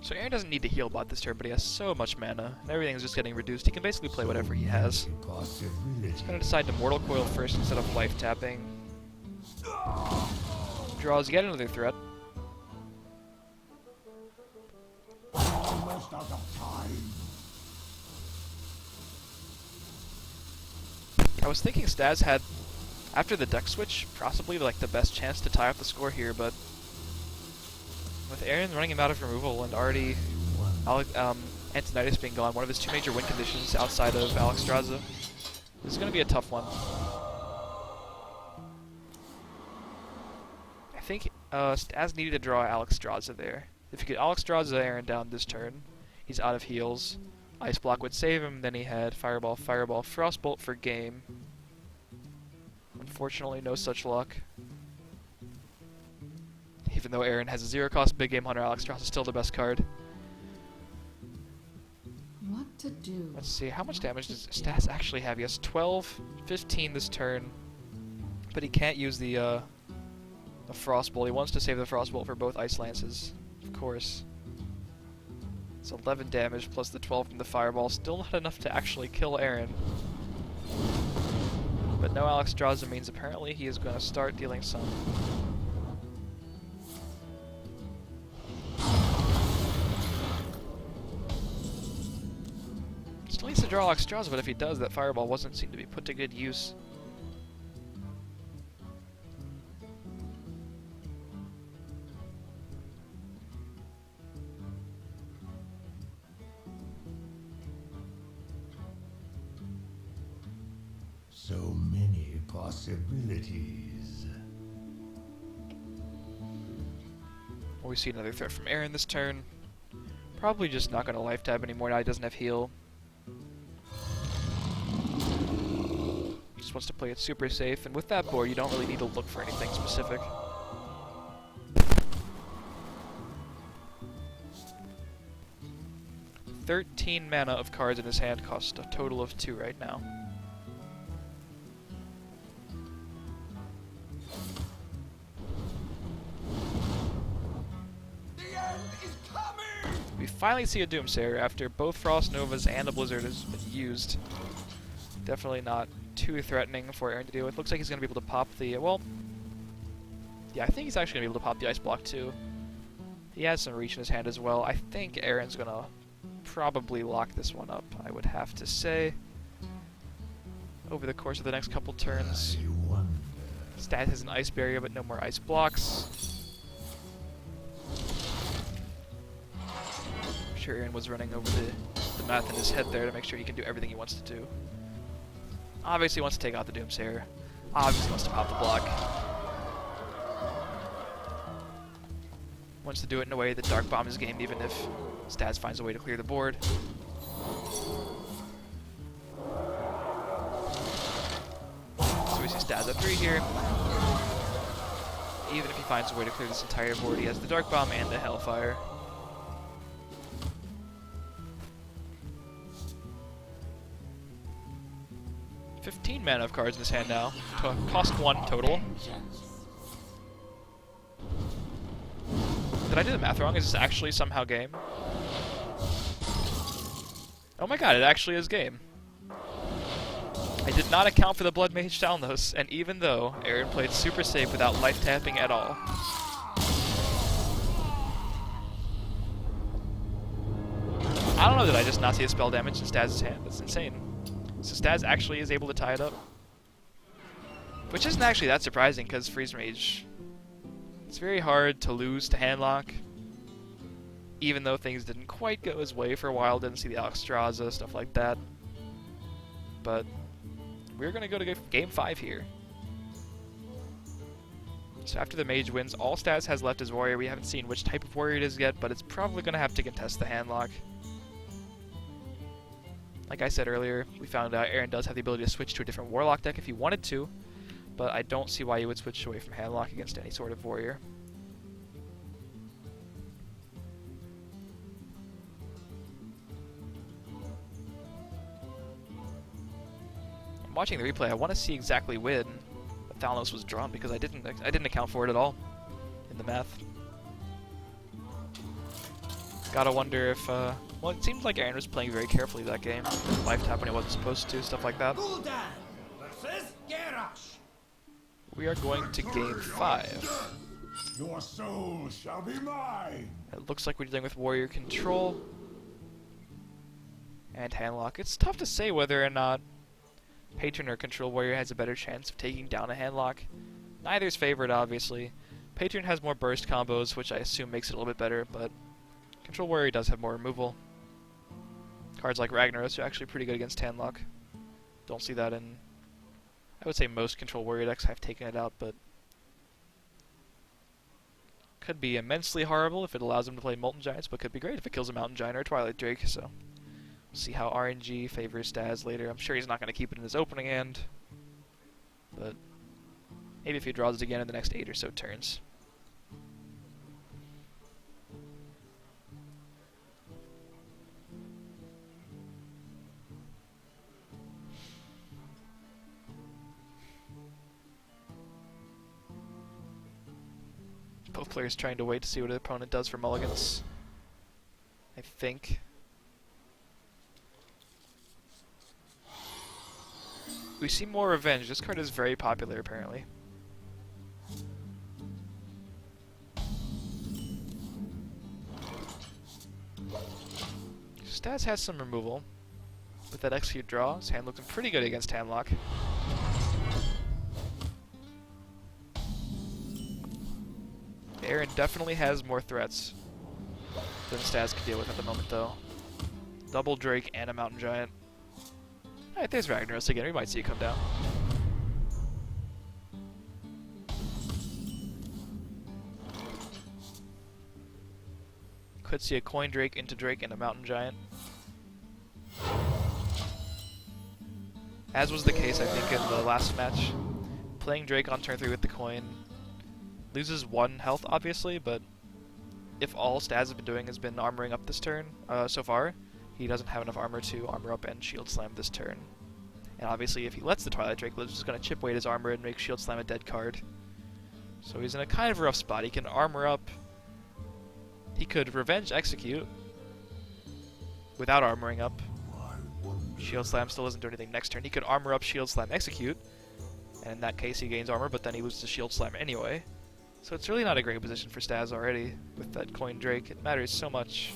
So Aaron doesn't need to heal bot this turn, but he has so much mana, and everything's just getting reduced. He can basically play whatever he has. He's gonna decide to Mortal Coil first instead of life tapping. Draws yet another threat. almost out of time. I was thinking Staz had, after the deck switch, possibly like the best chance to tie up the score here, but with Aaron running him out of removal and already Antonitis being gone, one of his two major win conditions outside of Alexstrasza, this is going to be a tough one. I think Staz needed to draw Alexstrasza there. If he could Alexstrasza Aaron down this turn, he's out of heals. Ice Block would save him, then he had Fireball, Fireball, Frostbolt for game. Unfortunately, no such luck. Even though Aaron has a 0-cost Big Game Hunter, Alexstrasza is still the best card. What to do? Let's see, how much damage does Staz actually have? He has 12, 15 this turn, but he can't use the Frostbolt. He wants to save the Frostbolt for both Ice Lances, of course. It's 11 damage plus the 12 from the Fireball. Still not enough to actually kill Aaron. But no Alexstrasza means apparently he is going to start dealing some. Still needs to draw Alexstrasza, but if he does, that Fireball wasn't seem to be put to good use. So many possibilities. Well, we see another threat from Aaron this turn. Probably just not going to life tab anymore now he doesn't have heal. Just wants to play it super safe, and with that board you don't really need to look for anything specific. "13 mana of cards in his hand cost a total of 2 right now. We finally see a Doomsayer after both Frost Novas and a Blizzard has been used. Definitely not too threatening for Aaron to deal with. Looks like he's going to be able to pop the, well, yeah, I think he's actually going to be able to pop the Ice Block too. He has some reach in his hand as well. I think Aaron's going to probably lock this one up, I would have to say, over the course of the next couple turns. I wonder. Staz has an Ice Barrier, but no more Ice Blocks. I'm sure Aaron was running over the math in his head there to make sure he can do everything he wants to do. Obviously wants to take out the Doomsayer. Obviously wants to pop the block. Wants to do it in a way that Dark Bomb is gamed, even if Staz finds a way to clear the board. So we see Staz at 3 here. Even if he finds a way to clear this entire board, he has the Dark Bomb and the Hellfire. "15 mana of cards in his hand now. Cost 1 total. Did I do the math wrong? Is this actually somehow game? Oh my god, it actually is game. I did not account for the Blood Mage Talnos, and even though Aaron played super safe without life tapping at all. I don't know, did I just not see a spell damage in Staz's hand? That's insane. So Staz actually is able to tie it up. Which isn't actually that surprising, because Freeze Rage, it's very hard to lose to Handlock. Even though things didn't quite go his way for a while, didn't see the Alexstrasza, stuff like that. But we're going to go to game 5 here. So after the Mage wins, all Staz has left is Warrior. We haven't seen which type of Warrior it is yet, but it's probably going to have to contest the Handlock. Like I said earlier, we found out Aaron does have the ability to switch to a different Warlock deck if he wanted to, but I don't see why he would switch away from Handlock against any sort of Warrior. I'm watching the replay. I want to see exactly when Thalnos was drawn because I didn't account for it at all in the math. Gotta wonder if well, it seemed like Aaron was playing very carefully that game. Life tap when he wasn't supposed to, stuff like that. We are going to game 5. Your soul shall be mine. It looks like we're dealing with Warrior Control. and handlock. It's tough to say whether or not Patron or Control Warrior has a better chance of taking down a handlock. Neither's favored, obviously. Patron has more burst combos, which I assume makes it a little bit better, but Control Warrior does have more removal. Cards like Ragnaros are actually pretty good against handlock. Don't see that in... I would say most Control Warrior decks have taken it out, but... could be immensely horrible if it allows him to play Molten Giants, but could be great if it kills a Mountain Giant or a Twilight Drake, so... we'll see how RNG favors Staz later. I'm sure he's not going to keep it in his opening hand, but... maybe if he draws it again in the next 8 or so turns. Both players trying to wait to see what the opponent does for mulligans. I think. We see more Revenge. This card is very popular, apparently. Staz has some removal. With that execute draw, his hand looking pretty good against handlock. Aaron definitely has more threats than Staz can deal with at the moment, though. Double Drake and a Mountain Giant. Alright, there's Ragnaros again. We might see it come down. Could see a Coin Drake into Drake and a Mountain Giant. As was the case, I think, in the last match. Playing Drake on turn 3 with the coin loses 1 health, obviously, but if all Staz has been doing has been armoring up this turn so far, he doesn't have enough armor to armor up and shield slam this turn. And obviously, if he lets the Twilight Drake live, he's just going to chip away at his armor and make shield slam a dead card. So he's in a kind of rough spot. He can armor up. He could Revenge Execute without armoring up. Shield Slam still doesn't do anything next turn. He could armor up, Shield Slam, Execute, and in that case he gains armor, but then he loses the Shield Slam anyway. So it's really not a great position for Staz already with that Coin Drake. It matters so much.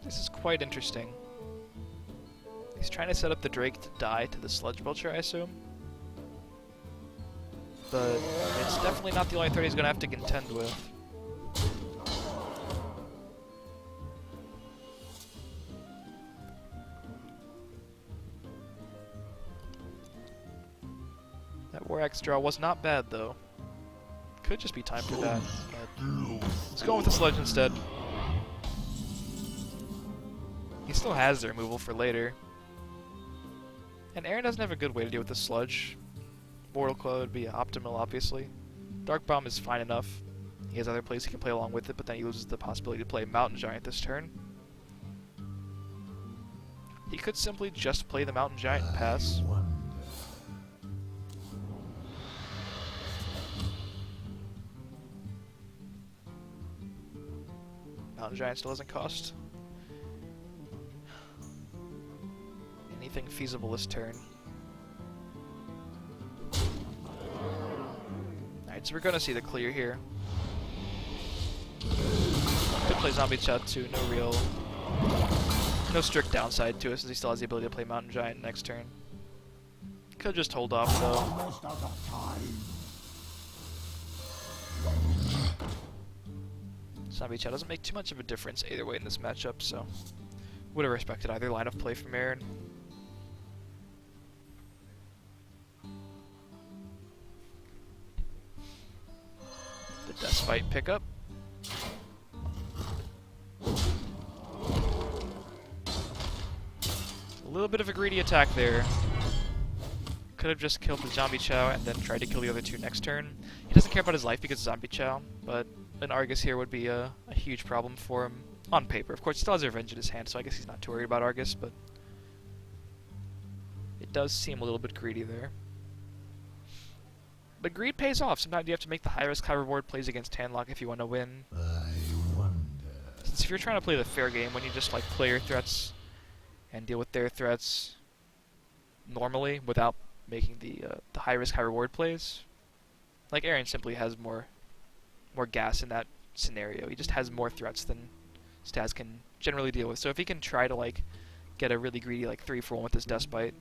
This is quite interesting. He's trying to set up the Drake to die to the Sludge Belcher, I assume. But it's definitely not the only threat he's going to have to contend with. That War Axe draw was not bad, though. Could just be time for that. But let's go with the Sludge instead. He still has the removal for later. And Aaron doesn't have a good way to deal with the Sludge. Mortal Coil would be optimal, obviously. Dark Bomb is fine enough. He has other plays he can play along with it, but then he loses the possibility to play Mountain Giant this turn. He could simply just play the Mountain Giant and pass. Mountain Giant still doesn't cost anything feasible this turn. Alright, so we're gonna see the clear here. Could play Zombie Chow too, no strict downside to it since he still has the ability to play Mountain Giant next turn. Could just hold off though. Almost out of time. Zombie Chow doesn't make too much of a difference either way in this matchup, so would have respected either line of play from Aaron. The Death Fight pickup. A little bit of a greedy attack there. Could have just killed the Zombie Chow and then tried to kill the other two next turn. He doesn't care about his life because of Zombie Chow, but an Argus here would be a huge problem for him on paper. Of course, he still has Revenge in his hand, so I guess he's not too worried about Argus, but it does seem a little bit greedy there. But greed pays off. Sometimes you have to make the high-risk, high-reward plays against Handlock if you want to win. I wonder. Since if you're trying to play the fair game, when you just like play your threats and deal with their threats, normally without making the high risk, high reward plays. Like Aaron simply has more gas in that scenario. He just has more threats than Staz can generally deal with. So if he can try to like get a really greedy like 3-for-1 with his Despite,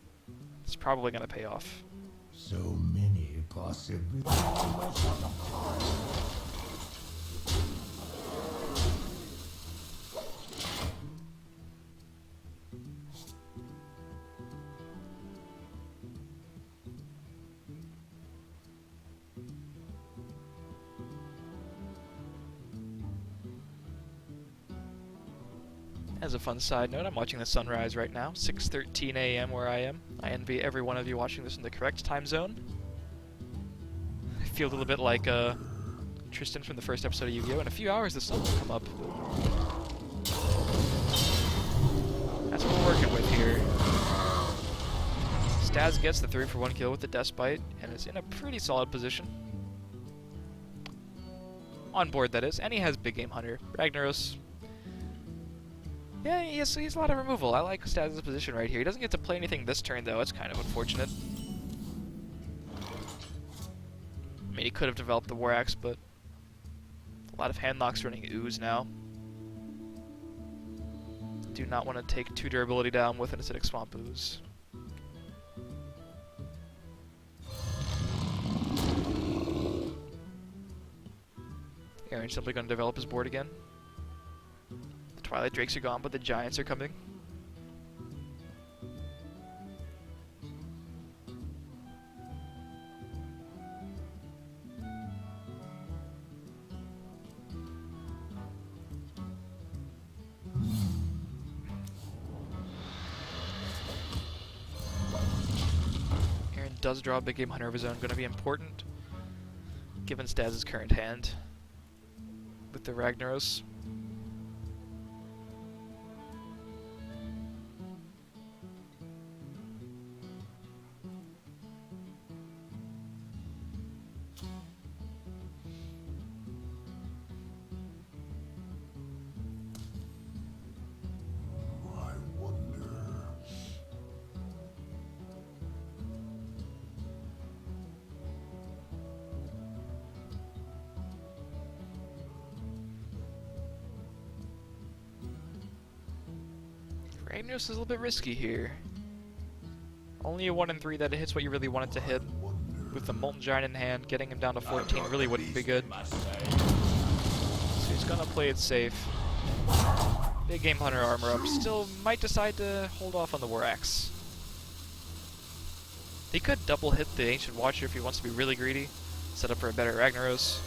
it's probably gonna pay off. So many possibilities. As a fun side note, I'm watching the sunrise right now, 6:13 a.m. where I am. I envy every one of you watching this in the correct time zone. I feel a little bit like Tristan from the first episode of Yu-Gi-Oh! In a few hours the sun will come up. That's what we're working with here. Staz gets the 3-for-1 kill with the Despite and is in a pretty solid position. On board, that is, and he has Big Game Hunter. Ragnaros. Yeah, he's a lot of removal. I like Staz's position right here. He doesn't get to play anything this turn, though. It's kind of unfortunate. I mean, he could have developed the War Axe, but a lot of hand locks running Ooze now. Do not want to take 2 durability down with an acidic swamp Ooze. Aaron's simply going to develop his board again. Twilight Drakes are gone, but the Giants are coming. Aaron does draw a Big Game Hunter of his own, going to be important, given Staz's current hand with the Ragnaros. Ragnaros is a little bit risky here. Only a 1 in 3 that hits what you really want it to hit. With the Molten Giant in hand, getting him down to 14 really wouldn't be good. So he's gonna play it safe. Big Game Hunter armor up. Still might decide to hold off on the War Axe. He could double hit the Ancient Watcher if he wants to be really greedy. Set up for a better Ragnaros.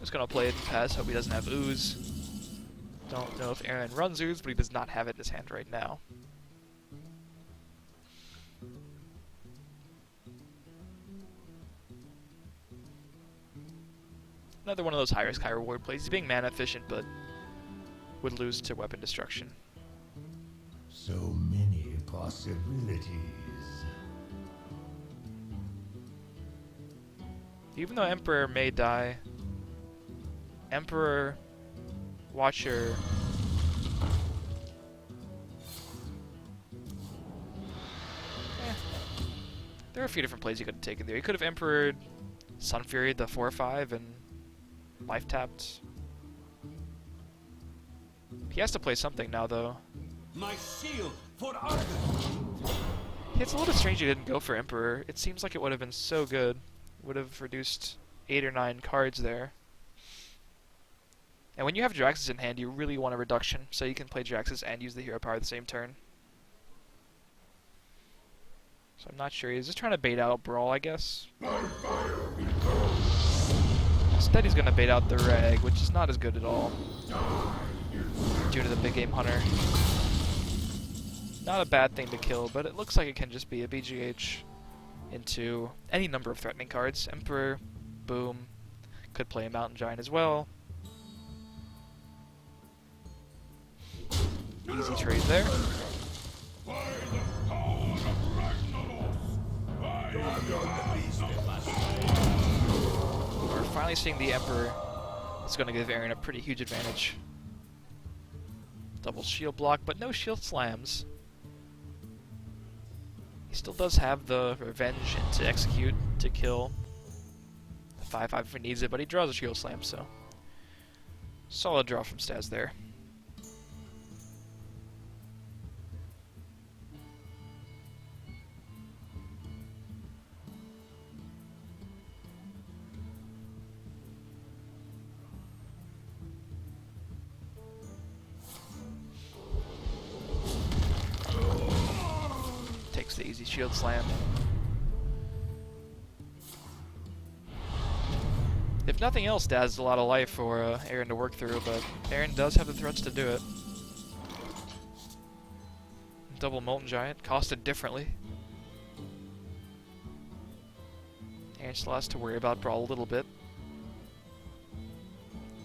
Just gonna play it and pass, hope he doesn't have Ooze. Don't know if Aaron runs Ooze, but he does not have it in his hand right now. Another one of those high-risk, high-reward plays. He's being mana efficient, but would lose to weapon destruction. So many possibilities. Even though Emperor may die, Emperor, Watcher, there are a few different plays you could have taken there. You could have Emperored Sun Fury the 4/5 and life tapped. He has to play something now, though. My shield for Argus. It's a little strange he didn't go for Emperor. It seems like it would have been so good. Would have reduced 8 or 9 cards there. And when you have Draxus in hand, you really want a reduction, so you can play Draxus and use the hero power the same turn. So I'm not sure. He's just trying to bait out Brawl, I guess. Instead, he's going to bait out the Rag, which is not as good at all, due to the Big Game Hunter. Not a bad thing to kill, but it looks like it can just be a BGH into any number of threatening cards. Emperor, boom. Could play a Mountain Giant as well. Easy trade there. We're finally seeing the Emperor. It's going to give Aaron a pretty huge advantage. Double shield block, but no shield slams. Still does have the revenge and to execute to kill the 5/5 if he needs it, but he draws a shield slam, so solid draw from Staz there. Takes the easy shield slam. If nothing else, Staz has a lot of life for Aaron to work through, but Aaron does have the threats to do it. Double Molten Giant, costed differently. Aaron still has to worry about Brawl a little bit.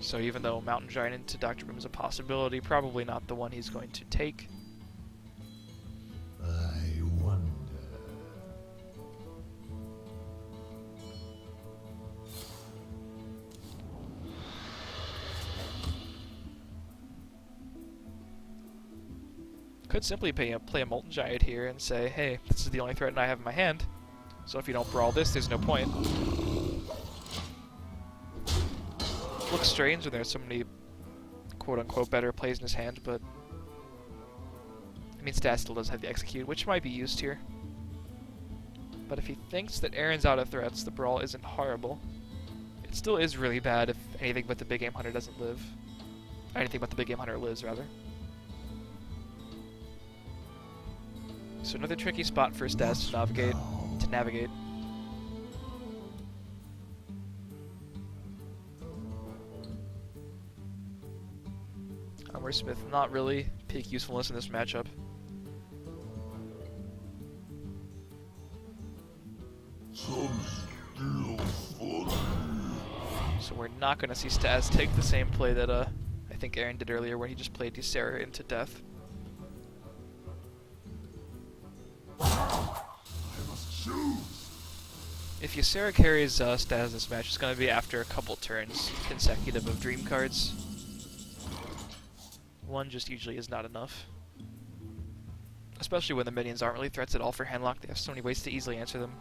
So even though Mountain Giant into Dr. Boom is a possibility, probably not the one he's going to take. I wonder. Could simply play a Molten Giant here and say, hey, this is the only threat I have in my hand, so if you don't brawl this, there's no point. Looks strange when there's so many quote-unquote better plays in his hand, but I mean, Staz still does have the execute, which might be used here. But if he thinks that Aaron's out of threats, the brawl isn't horrible. It still is really bad if anything but the Big Game Hunter doesn't live. Anything but the Big Game Hunter lives, rather. So another tricky spot for Staz to navigate. Armor Smith, not really peak usefulness in this matchup. So we're not going to see Staz take the same play that I think Aaron did earlier when he just played Ysera into death. If Ysera carries Staz this match, it's going to be after a couple turns consecutive of dream cards. One just usually is not enough. Especially when the minions aren't really threats at all for handlock, they have so many ways to easily answer them.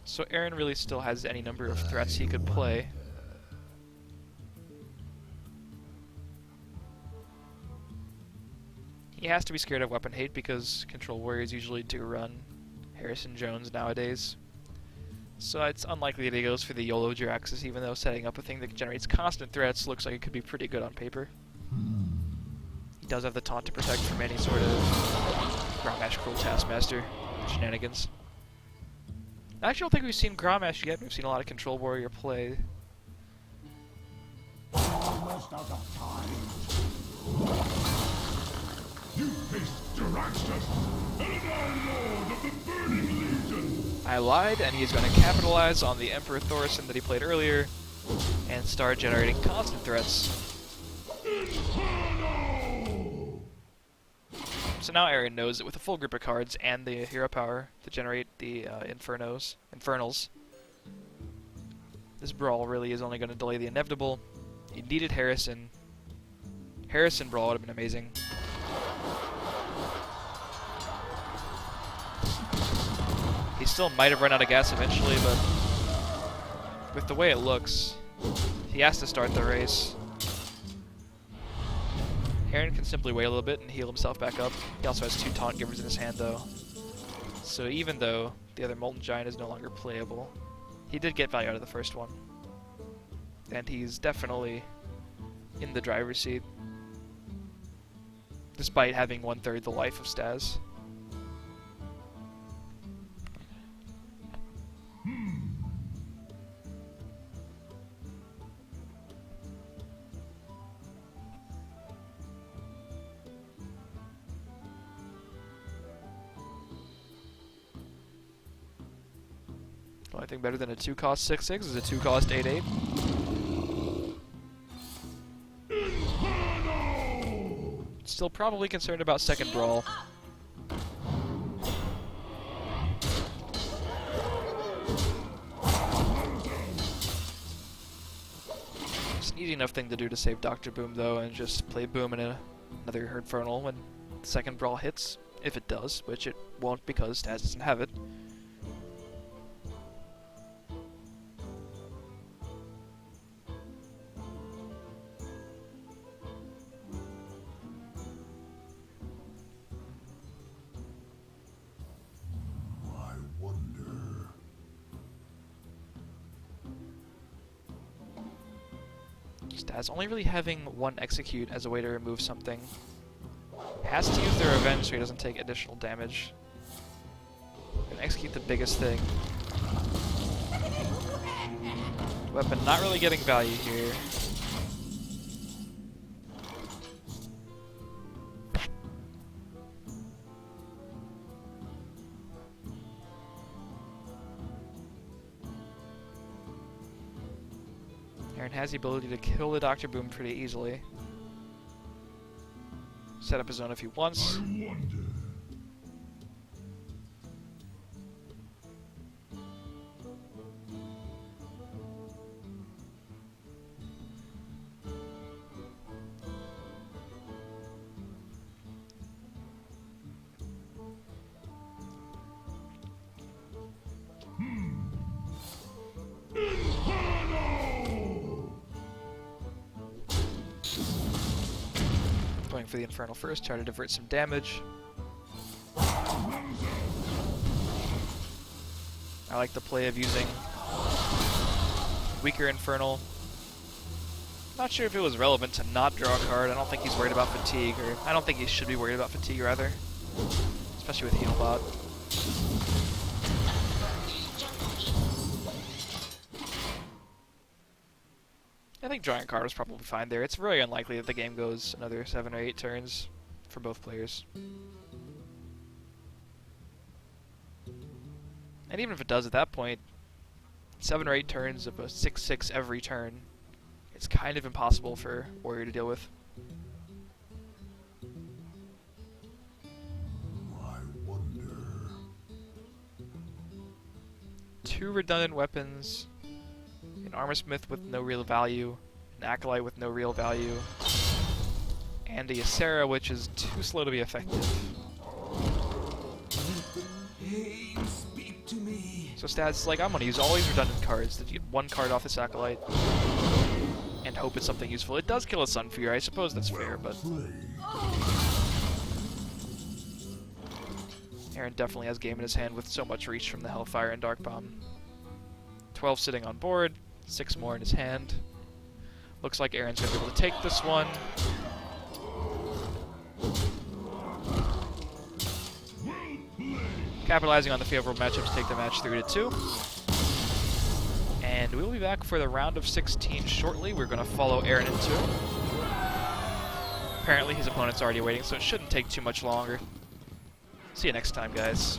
So Aaron really still has any number of threats he could play. He has to be scared of weapon hate because control warriors usually do run Harrison Jones nowadays. So it's unlikely that he goes for the YOLO Jiraxis, even though setting up a thing that generates constant threats looks like it could be pretty good on paper. He does have the taunt to protect from any sort of Grommash Cruel Taskmaster shenanigans. I actually don't think we've seen Grommash yet. We've seen a lot of control warrior play. Almost out of time. You face Jiraxis, Eldar Lord of the Burning Legion! I lied, and he's going to capitalize on the Emperor Thorson that he played earlier and start generating constant threats. Inferno! So now Aaron knows that with a full group of cards and the hero power to generate the infernals, this brawl really is only going to delay the inevitable. He needed Harrison. Harrison brawl would have been amazing. He still might have run out of gas eventually, but with the way it looks, he has to start the race. Aaron can simply wait a little bit and heal himself back up. He also has 2 taunt givers in his hand though. So even though the other Molten Giant is no longer playable, he did get value out of the first one. And he's definitely in the driver's seat, despite having 1/3 the life of Staz. The only thing better than a 2-cost 6/6 is a 2-cost 8/8. Still probably concerned about second brawl. Easy enough thing to do to save Dr. Boom, though, and just play Boom in another Hearthstone when the second brawl hits, if it does, which it won't because Staz doesn't have it. I wonder. Staz only really having one execute as a way to remove something. Has to use their revenge so he doesn't take additional damage. Gonna execute the biggest thing. Weapon not really getting value here. Aaron has the ability to kill the Dr. Boom pretty easily. Set up his own if he wants. Going for the Infernal first, try to divert some damage. I like the play of using weaker Infernal. Not sure if it was relevant to not draw a card. I don't think he's worried about fatigue, or I don't think he should be worried about fatigue, rather. Especially with Healbot. I think drawing a card was probably fine there. It's very unlikely that the game goes another 7 or 8 turns for both players. And even if it does at that point, 7 or 8 turns of a 6/6 every turn, it's kind of impossible for Warrior to deal with. I wonder. 2 redundant weapons, an Armorsmith with no real value, an Acolyte with no real value, and a Ysera which is too slow to be effective. Hey, speak to me. So Staz is like, I'm going to use all these redundant cards to get 1 card off this Acolyte and hope it's something useful. It does kill a Sun Fury, I suppose that's fair, but Aaron definitely has game in his hand with so much reach from the Hellfire and Dark Bomb. 12 sitting on board, 6 more in his hand. Looks like Aaron's going to be able to take this one. Capitalizing on the favorable matchup to take the match 3-2. And we'll be back for the round of 16 shortly. We're going to follow Aaron into. Apparently his opponent's already waiting, so it shouldn't take too much longer. See you next time, guys.